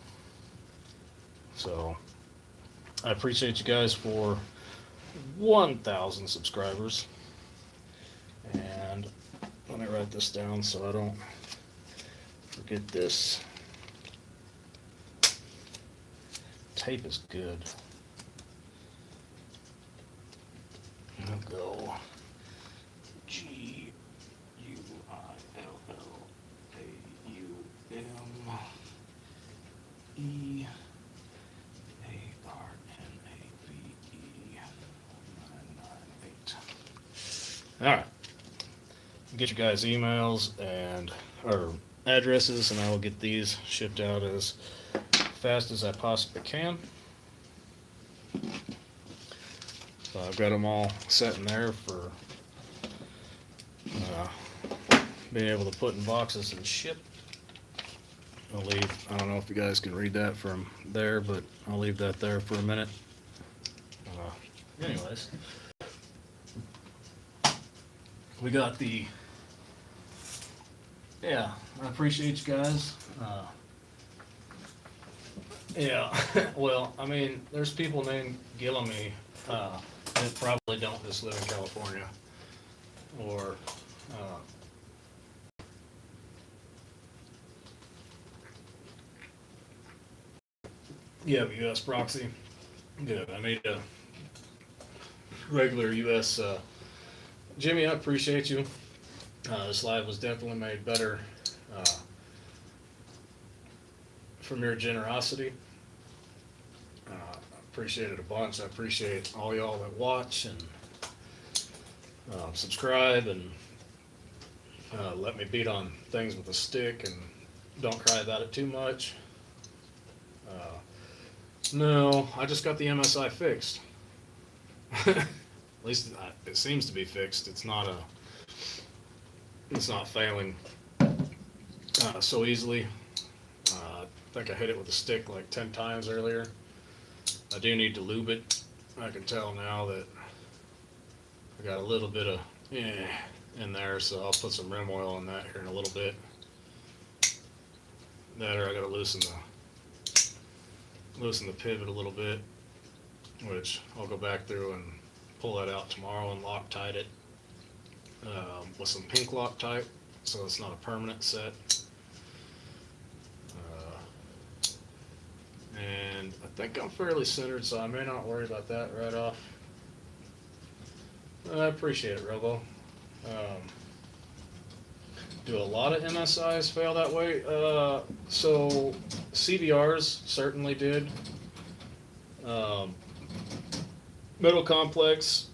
So I appreciate you guys for 1,000 subscribers. And let me write this down so I don't forget this. Tape is good. I'll go All right. Get you guys emails and or addresses, and I will get these shipped out as fast as I possibly can. So I've got them all set in there for being able to put in boxes and ship. I'll leave, I don't know if you guys can read that from there, but I'll leave that there for a minute. Anyways. We got the, yeah, I appreciate you guys. Yeah, well, I mean, there's people named Gillamy that probably don't just live in California. Or, yeah, US proxy. Good, I need a regular US. Jimmy, I appreciate you. This live was definitely made better from your generosity. I appreciate it a bunch. I appreciate all y'all that watch and subscribe and let me beat on things with a stick and don't cry about it too much. No, I just got the MSI fixed. At least it seems to be fixed. It's not failing so easily. I think I hit it with a stick like 10 times earlier. I do need to lube it. I can tell now that I got a little bit of in there, so I'll put some rim oil in that here in a little bit. That, or I gotta loosen the pivot a little bit, which I'll go back through and pull that out tomorrow and Loctite it with some pink Loctite, so it's not a permanent set. And I think I'm fairly centered, so I may not worry about that right off. I appreciate it, Robo. Do a lot of MSIs fail that way? So CBRs certainly did. Middle Complex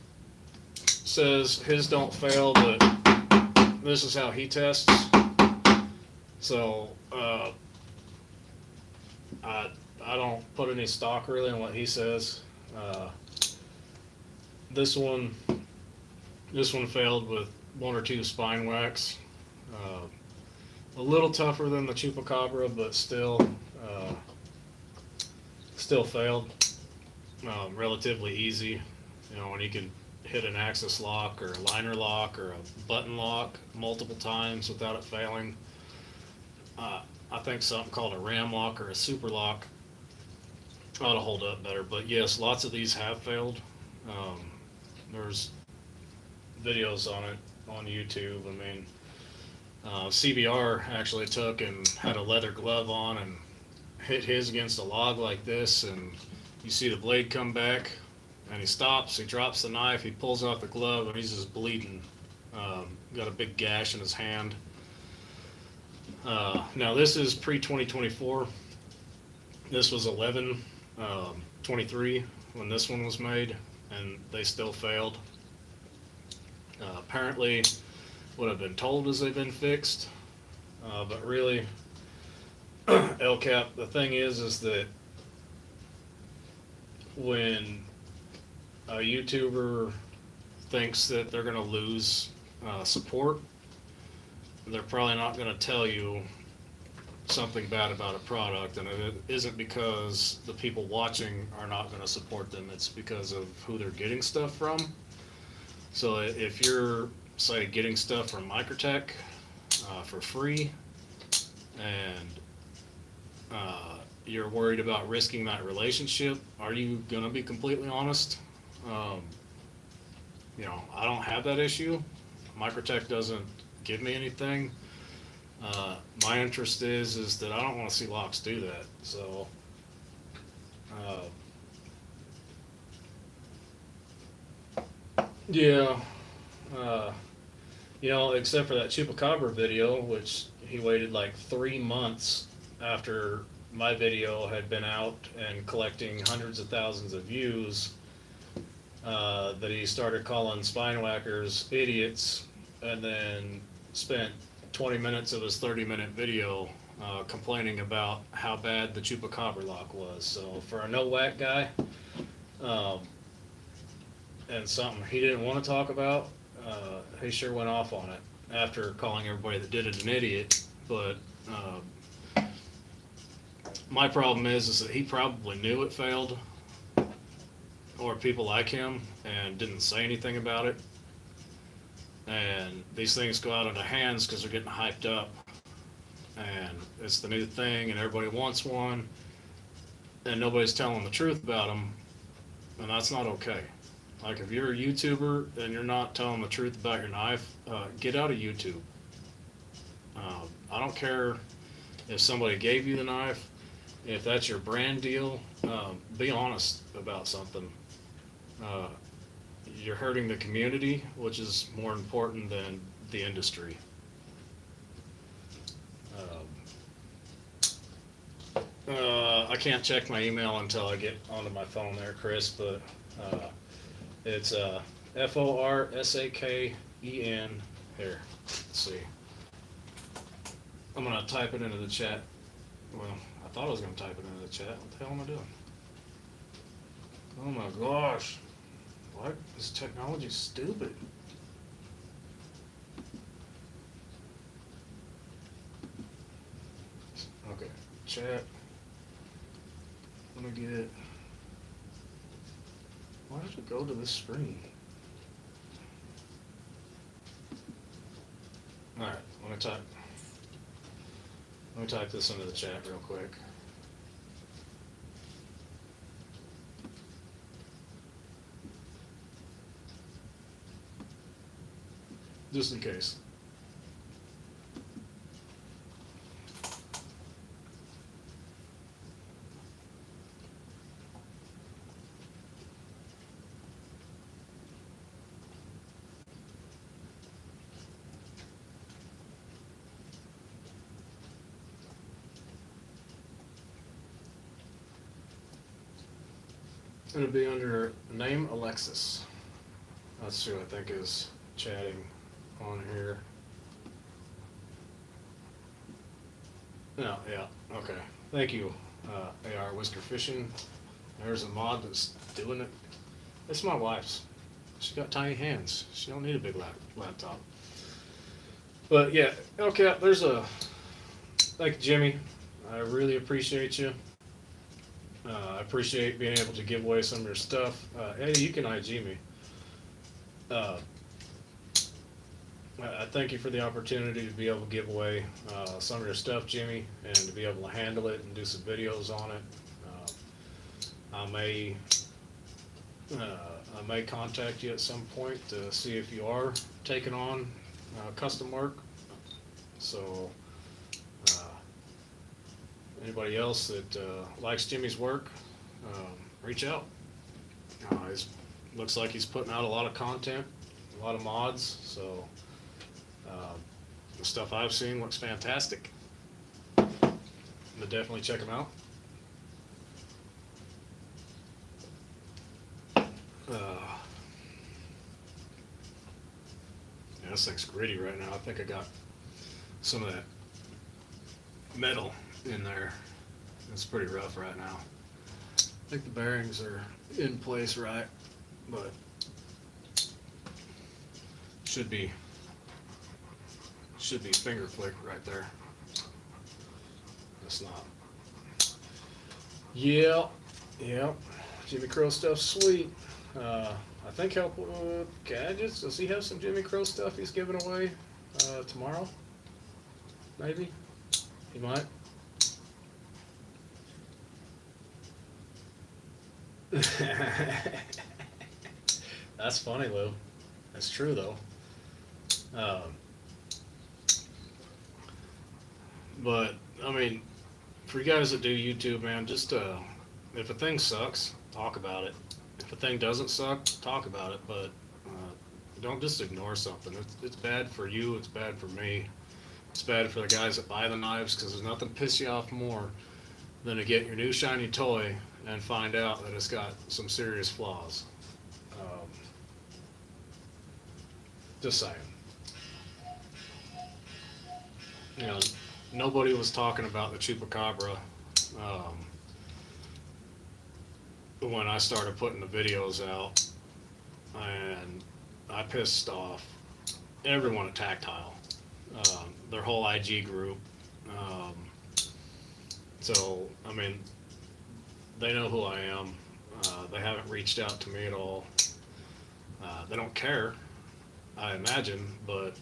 says his don't fail, but this is how he tests. So I don't put any stock really in what he says. This one failed with 1 or 2 spine whacks. A little tougher than the Chupacabra, but still failed. Relatively easy, you know, when you can hit an axis lock or a liner lock or a button lock multiple times without it failing. I think something called a ram lock or a super lock ought to hold up better. But yes, lots of these have failed. There's videos on it on YouTube. I mean, CBR actually took and had a leather glove on and hit his against a log like this, and you see the blade come back, and he stops, he drops the knife, he pulls out the glove, and he's just bleeding. Got a big gash in his hand. Now this is pre-2024. This was 11/23 when this one was made, and they still failed. Apparently, what I've been told is they've been fixed, but really, LCAP, the thing is that when a YouTuber thinks that they're going to lose support, they're probably not going to tell you something bad about a product, and it isn't because the people watching are not going to support them, it's because of who they're getting stuff from. So if you're, say, getting stuff from Microtech for free, and you're worried about risking that relationship, are you going to be completely honest? You know, I don't have that issue. Microtech doesn't give me anything. My interest is that I don't want to see locks do that. So, yeah, you know, except for that Chupacabra video, which he waited like 3 months after my video had been out and collecting hundreds of thousands of views, that he started calling spine whackers idiots, and then spent 20 minutes of his 30-minute video complaining about how bad the Chupacabra lock was. So for a no whack guy, and something he didn't want to talk about, he sure went off on it after calling everybody that did it an idiot. But My problem is that he probably knew it failed, or people like him, and didn't say anything about it. And these things go out into hands because they're getting hyped up, and it's the new thing, and everybody wants one, and nobody's telling the truth about them, and that's not okay. Like, if you're a YouTuber and you're not telling the truth about your knife, get out of YouTube. I don't care if somebody gave you the knife, if that's your brand deal, be honest about something. Uh, you're hurting the community, which is more important than the industry. I can't check my email until I get onto my phone there, Chris, but it's FORSAKEN here. Let's see. I'm going to type it into the chat. Well, I thought I was going to type it into the chat. What the hell am I doing? Oh my gosh. What? This technology's stupid. Okay, chat. Let me get. Why did it go to this screen? Alright, let me type this into the chat real quick. Just in case. It'll be under name Alexis. That's who I think is chatting on here. No, yeah, okay. Thank you, AR Whisker Fishing. There's a mod that's doing it. It's my wife's. She's got tiny hands. She don't need a big laptop. But yeah, okay, thank you, Jimmy. I really appreciate you. I appreciate being able to give away some of your stuff. Eddie, you can IG me. I thank you for the opportunity to be able to give away some of your stuff, Jimmy, and to be able to handle it and do some videos on it. I may contact you at some point to see if you are taking on custom work. So anybody else that likes Jimmy's work, reach out. Looks like he's putting out a lot of content, a lot of mods, so the stuff I've seen looks fantastic. But definitely check him out. Yeah, this thing's gritty right now. I think I got some of that metal in there. It's pretty rough right now. I think the bearings are in place right, but should be finger flick right there. It's not. Yeah. Jimmy Crow stuff's sweet. I think help with gadgets. Does he have some Jimmy Crow stuff he's giving away tomorrow? Maybe. He might. That's funny, Lou. That's true, though. But, I mean, for you guys that do YouTube, man, just if a thing sucks, talk about it. If a thing doesn't suck, talk about it. But don't just ignore something. It's bad for you. It's bad for me. It's bad for the guys that buy the knives, because there's nothing piss you off more than to get your new shiny toy and find out that it's got some serious flaws. Just saying. You know, nobody was talking about the Chupacabra when I started putting the videos out, and I pissed off everyone at Tactile, their whole IG group. So, I mean, they know who I am. They haven't reached out to me at all. They don't care, I imagine, but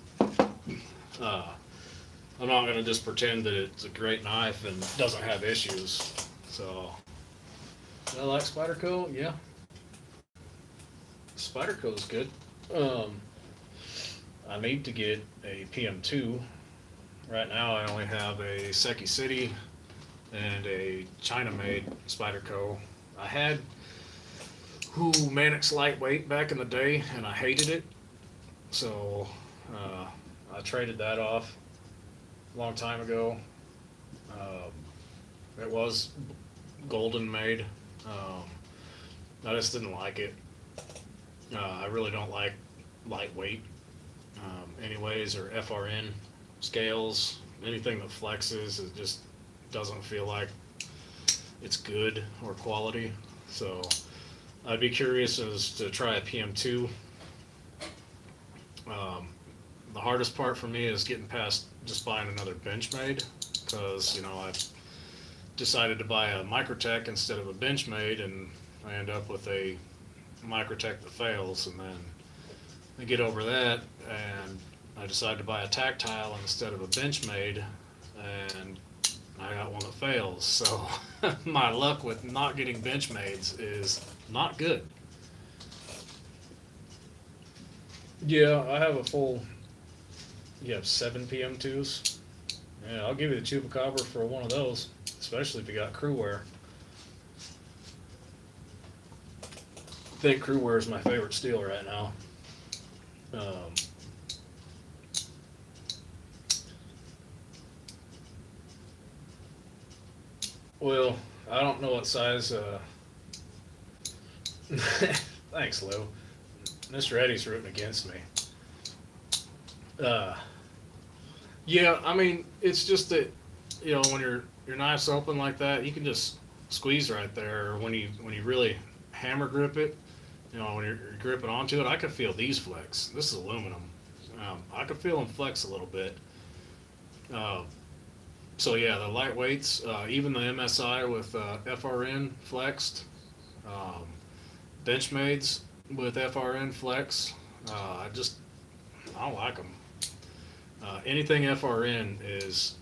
I'm not going to just pretend that it's a great knife and doesn't have issues. So, do I like Spyderco? Yeah. Spyderco is good. I need to get a PM2. Right now I only have a Seki City and a China-made Spyderco. I had Mannix Lightweight back in the day, and I hated it. So I traded that off a long time ago. It was golden made. I just didn't like it. I really don't like lightweight anyways, or FRN scales. Anything that flexes, it just doesn't feel like it's good or quality. So I'd be curious as to try a PM2. The hardest part for me is getting past just buying another Benchmade, because I've decided to buy a Microtech instead of a Benchmade, and I end up with a Microtech that fails, and then I get over that and I decide to buy a tactile instead of a Benchmade, and I got one that fails. So my luck with not getting Benchmades is not good. Yeah, I have a full. You have 7 PM2s. Yeah, I'll give you the Chupacabra for one of those, especially if you got crew wear. I think crew wear is my favorite steel right now. Well, I don't know what size. Thanks, Lou. Mr. Eddie's rooting against me. Yeah, I mean, it's just that when your knife's open like that, you can just squeeze right there. Or when you really hammer grip it, when you're gripping onto it, I could feel these flex. This is aluminum. I could feel them flex a little bit. So yeah, the lightweights, even the MSI with FRN flexed, Benchmades with FRN flex, I don't like them. Anything FRN is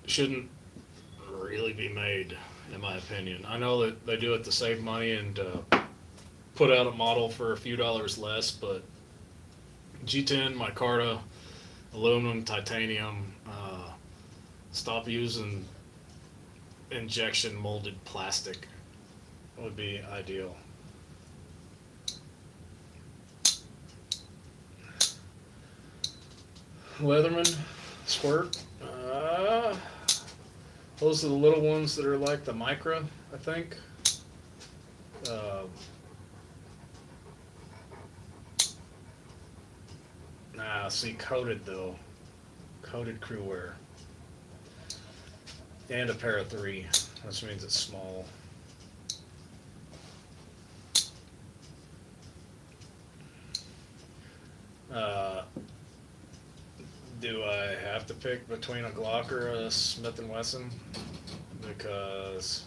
shouldn't really be made, in my opinion. I know that they do it to save money and put out a model for a few dollars less, but G10, micarta, aluminum, titanium, stop using injection molded plastic would be ideal. Leatherman squirt. Those are the little ones that are like the Micra, I think. See, coated though. Coated crew wear. And a pair of 3, which means it's small. Do I have to pick between a Glock or a Smith & Wesson? Because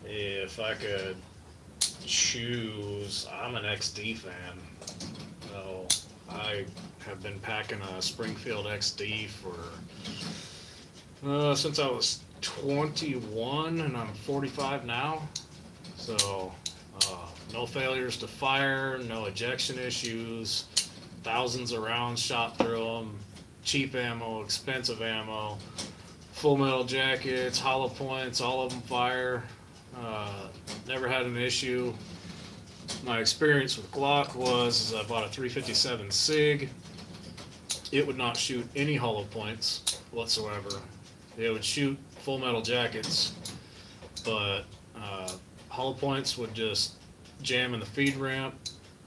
if I could choose, I'm an XD fan. So I have been packing a Springfield XD for since I was 21, and I'm 45 now. So no failures to fire, no ejection issues, thousands of rounds shot through them, cheap ammo, expensive ammo, full metal jackets, hollow points, all of them fire. Never had an issue. My experience with Glock was I bought a 357 SIG. It would not shoot any hollow points whatsoever. It would shoot full metal jackets, but hollow points would just jam in the feed ramp.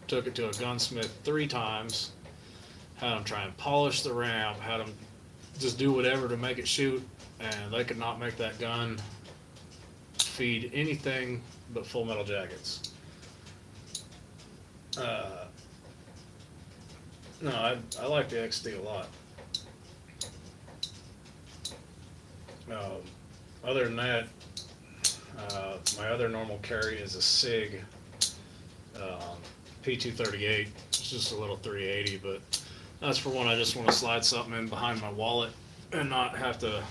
Took it to a gunsmith 3 times. Had them try and polish the ramp. Had them just do whatever to make it shoot, and they could not make that gun feed anything but full metal jackets. No, I like the XD a lot. Other than that, my other normal carry is a SIG P238. It's just a little 380, but that's for when I just want to slide something in behind my wallet and not have to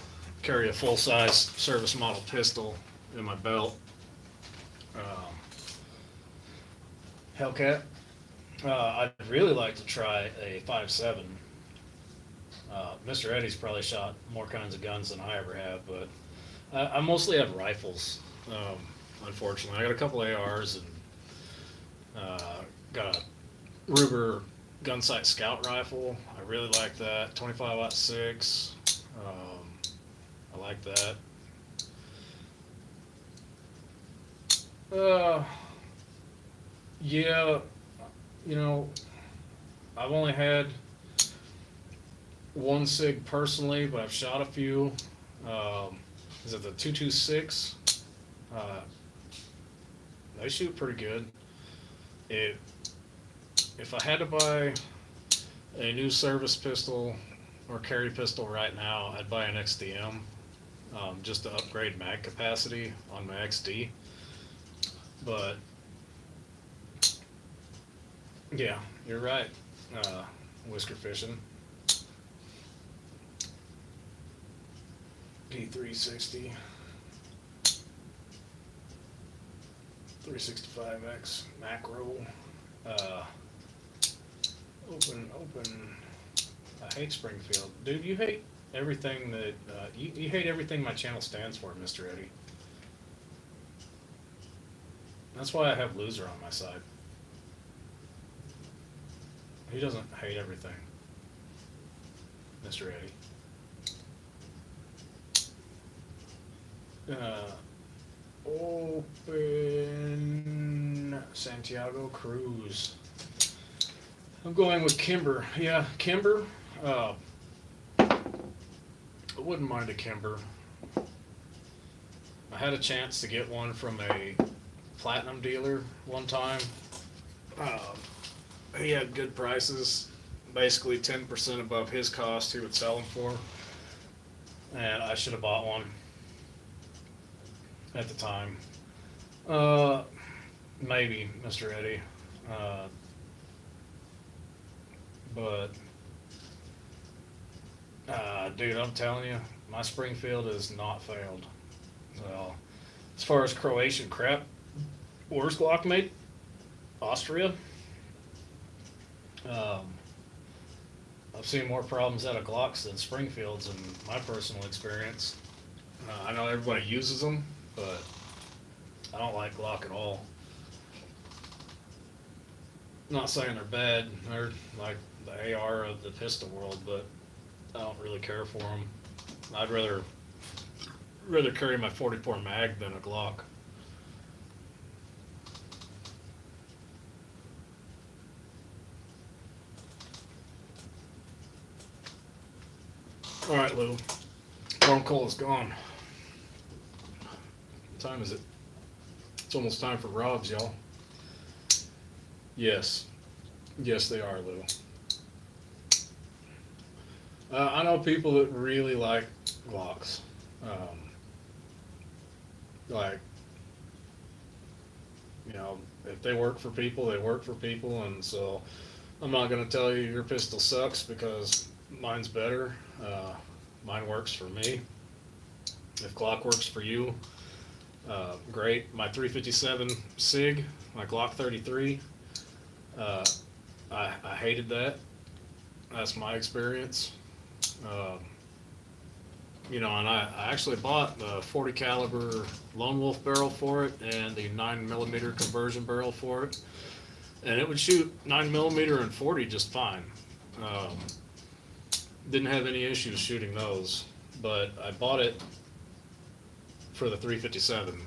carry a full-size service model pistol in my belt. Hellcat. I'd really like to try a 5.7. Mr. Eddie's probably shot more kinds of guns than I ever have, but I mostly have rifles. Unfortunately, I got a couple ARs and got a Ruger gun sight scout rifle. I really like that. 25-06. I like that. Yeah, you know, I've only had one SIG personally, but I've shot a few. Is it the 226? They shoot pretty good. If I had to buy a new service pistol or carry pistol right now, I'd buy an XDM, just to upgrade mag capacity on my XD. But yeah, you're right. Whisker fishing. P360. 365X macro. Open. I hate Springfield. Dude, you hate everything that, you hate everything my channel stands for, Mr. Eddie. That's why I have Loser on my side. He doesn't hate everything, Mr. Eddie. Open Santiago Cruz. I'm going with Kimber. Yeah, Kimber. I wouldn't mind a Kimber. I had a chance to get one from a platinum dealer one time. He had good prices, basically 10% above his cost he would sell them for. And I should have bought one at the time. Maybe, Mr. Eddie. But dude, I'm telling you, my Springfield has not failed. So, as far as Croatian crap, worst Glock made? Austria. I've seen more problems out of Glocks than Springfields in my personal experience. I know everybody uses them, but I don't like Glock at all. Not saying they're bad. They're like the AR of the pistol world, but I don't really care for them. I'd rather carry my 44 mag than a Glock. All right, Lou. Warm coal is gone. What time is it? It's almost time for Rob's, y'all. Yes. Yes, they are, Lou. I know people that really like Glocks. Like, you know, if they work for people, they work for people, and so I'm not going to tell you your pistol sucks because mine's better. Mine works for me. If Glock works for you, great. My 357 SIG, my Glock 33, I hated that. That's my experience. You know, and I actually bought the 40 caliber Lone Wolf barrel for it and the 9mm conversion barrel for it, and it would shoot 9mm and 40 just fine. Didn't have any issues shooting those, but I bought it for the 357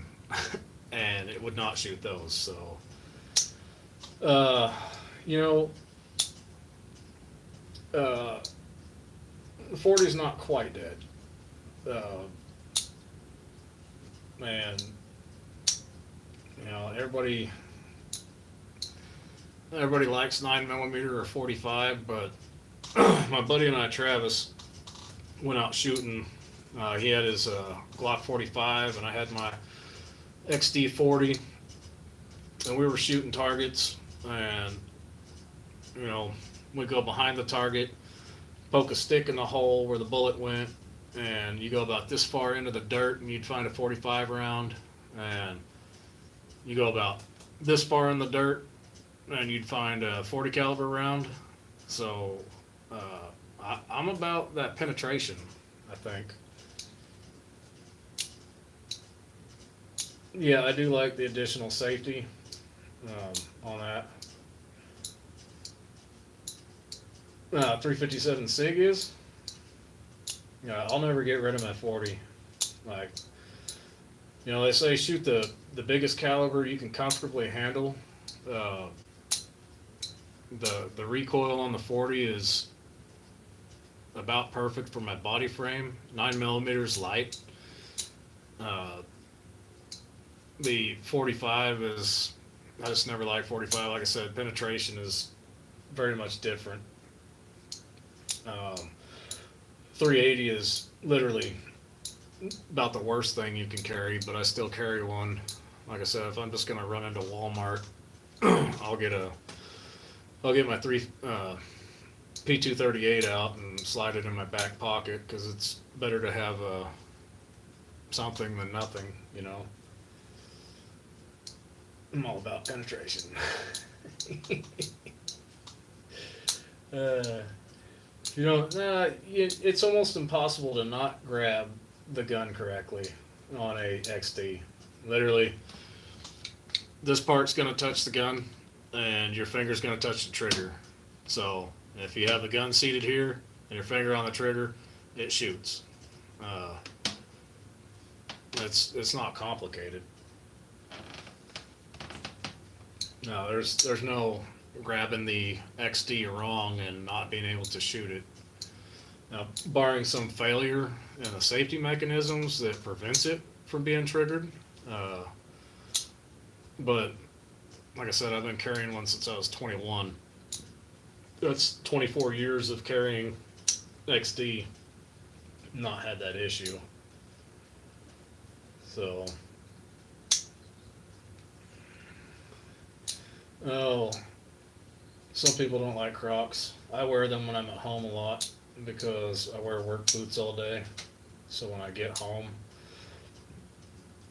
and it would not shoot those. So, you know, the 40 is not quite dead. And you know, everybody likes 9mm or 45, but my buddy and I, Travis, went out shooting He had his Glock 45, and I had my XD 40, and we were shooting targets, and you know, we go behind the target, poke a stick in the hole where the bullet went, and you go about this far into the dirt, and you'd find a 45 round, and you go about this far in the dirt, and you'd find a 40 caliber round. So I'm about that penetration, I think. Yeah, I do like the additional safety on that. 357 SIG is. Yeah, I'll never get rid of my 40. Like, you know, they say shoot the biggest caliber you can comfortably handle. The recoil on the 40 is about perfect for my body frame. 9mm light. The 45 is, I just never liked 45. Like I said, penetration is very much different. 380 is literally about the worst thing you can carry, but I still carry one. Like I said, if I'm just gonna run into Walmart, I'll get my P238 out and slide it in my back pocket, because it's better to have something than nothing, you know. I'm all about penetration. You know, it's almost impossible to not grab the gun correctly on a XD. Literally, this part's going to touch the gun, and your finger's going to touch the trigger. So if you have the gun seated here and your finger on the trigger, it shoots. It's not complicated. No, there's no grabbing the XD wrong and not being able to shoot it. Now, barring some failure in the safety mechanisms that prevents it from being triggered. But like I said, I've been carrying one since I was 21. That's 24 years of carrying XD, not had that issue. So, oh, some people don't like Crocs. I wear them when I'm at home a lot because I wear work boots all day. So when I get home,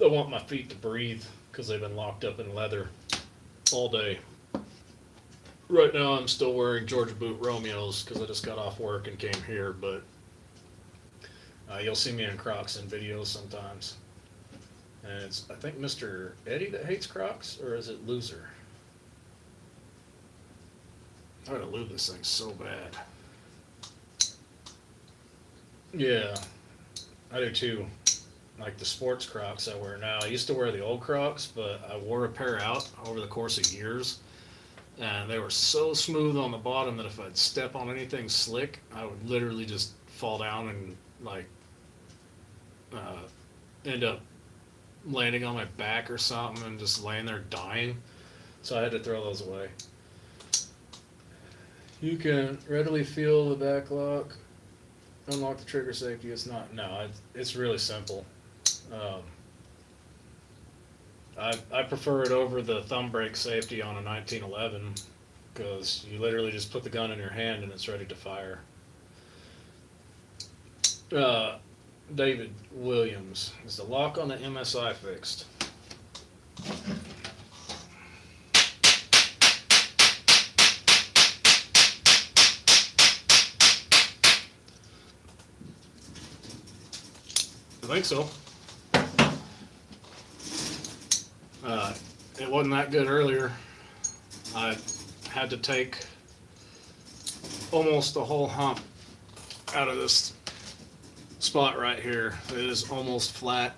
I want my feet to breathe because they've been locked up in leather all day. Right now I'm still wearing Georgia Boot Romeos because I just got off work and came here, but you'll see me in Crocs in videos sometimes. And it's, I think, Mr. Eddie that hates Crocs, or is it Loser? I gotta lube this thing so bad. Yeah, I do too. Like the sports Crocs I wear now. I used to wear the old Crocs, but I wore a pair out over the course of years. And they were so smooth on the bottom that if I'd step on anything slick, I would literally just fall down and like end up landing on my back or something and just laying there dying. So I had to throw those away. You can readily feel the back lock. Unlock the trigger safety. It's not. No, it's really simple. I prefer it over the thumb brake safety on a 1911 because you literally just put the gun in your hand and it's ready to fire. David Williams, is the lock on the MSI fixed? I think so. It wasn't that good earlier. I had to take almost the whole hump out of this spot right here. It is almost flat.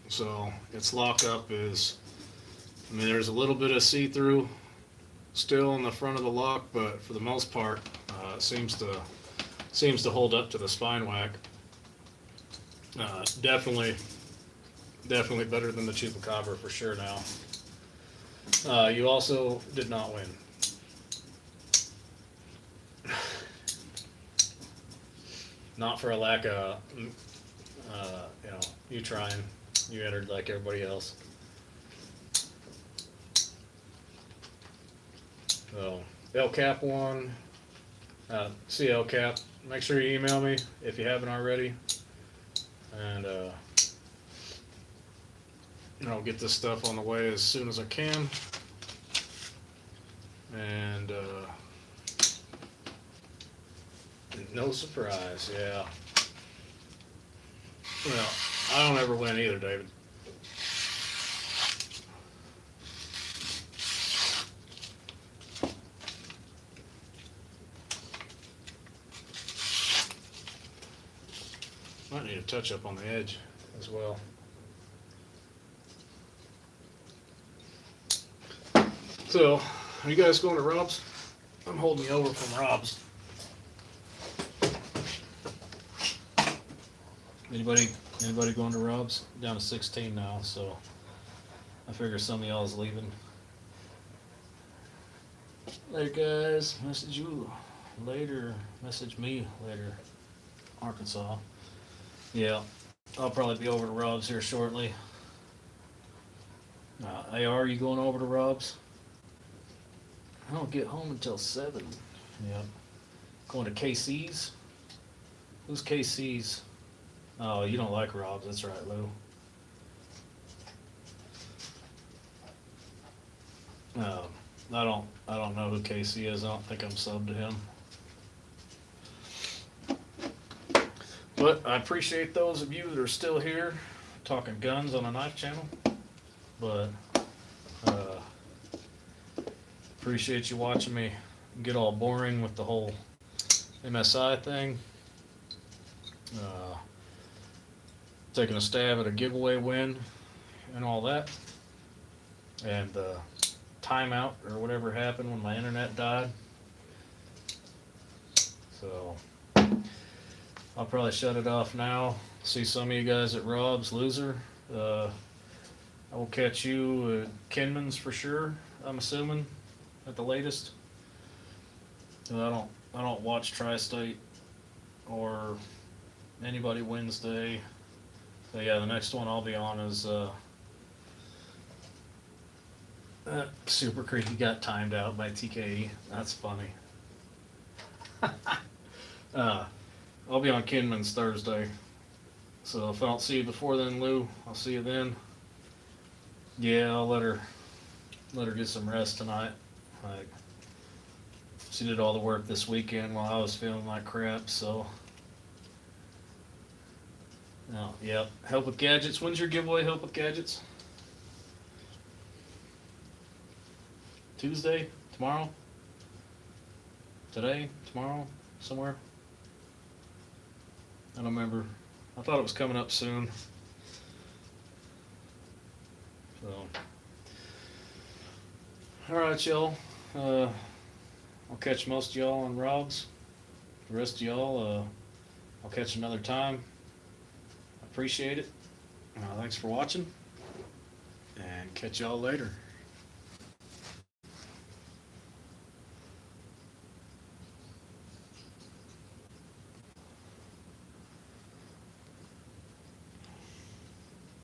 So its lockup is, I mean, there's a little bit of see-through still in the front of the lock, but for the most part, it seems to hold up to the spine whack. Definitely better than the Chupacabra for sure now. You also did not win. Not for a lack of You know, you trying, you entered like everybody else. So, LCAP one, see LCAP, make sure you email me if you haven't already. And, I'll get this stuff on the way as soon as I can. And, no surprise, yeah. Well, I don't ever win either, David. Might need a touch up on the edge as well. So, are you guys going to Rob's? I'm holding you over from Rob's. Anybody going to Rob's? Down to 16 now, so I figure some of y'all's leaving. Later, guys. Message you later. Message me later. Arkansas. Yeah, I'll probably be over to Rob's here shortly. AR, you going over to Rob's? I don't get home until 7. Yep. Going to KC's? Who's KC's? Oh, you don't like Rob's. That's right, Lou. I don't know who KC is. I don't think I'm subbed to him. But I appreciate those of you that are still here talking guns on a knife channel. But appreciate you watching me get all boring with the whole MSI thing. Taking a stab at a giveaway win and all that. And timeout or whatever happened when my internet died. So I'll probably shut it off now. See some of you guys at Rob's. Loser. I will catch you at Kinman's for sure, I'm assuming, at the latest. I don't watch Tri-State or anybody Wednesday. So yeah, the next one I'll be on is Super Creek got timed out by TKE. That's funny. I'll be on Kinman's Thursday. So if I don't see you before then, Lou, I'll see you then. Yeah, I'll let her get some rest tonight. Like, she did all the work this weekend while I was feeling like crap, so. No, yep. Help with Gadgets. When's your giveaway, Help with Gadgets? Tuesday? Tomorrow? Today? Tomorrow? Somewhere? I don't remember. I thought it was coming up soon. So. Alright, y'all. I'll catch most of y'all on Rob's. The rest of y'all, I'll catch another time. Appreciate it. Thanks for watching. And catch y'all later.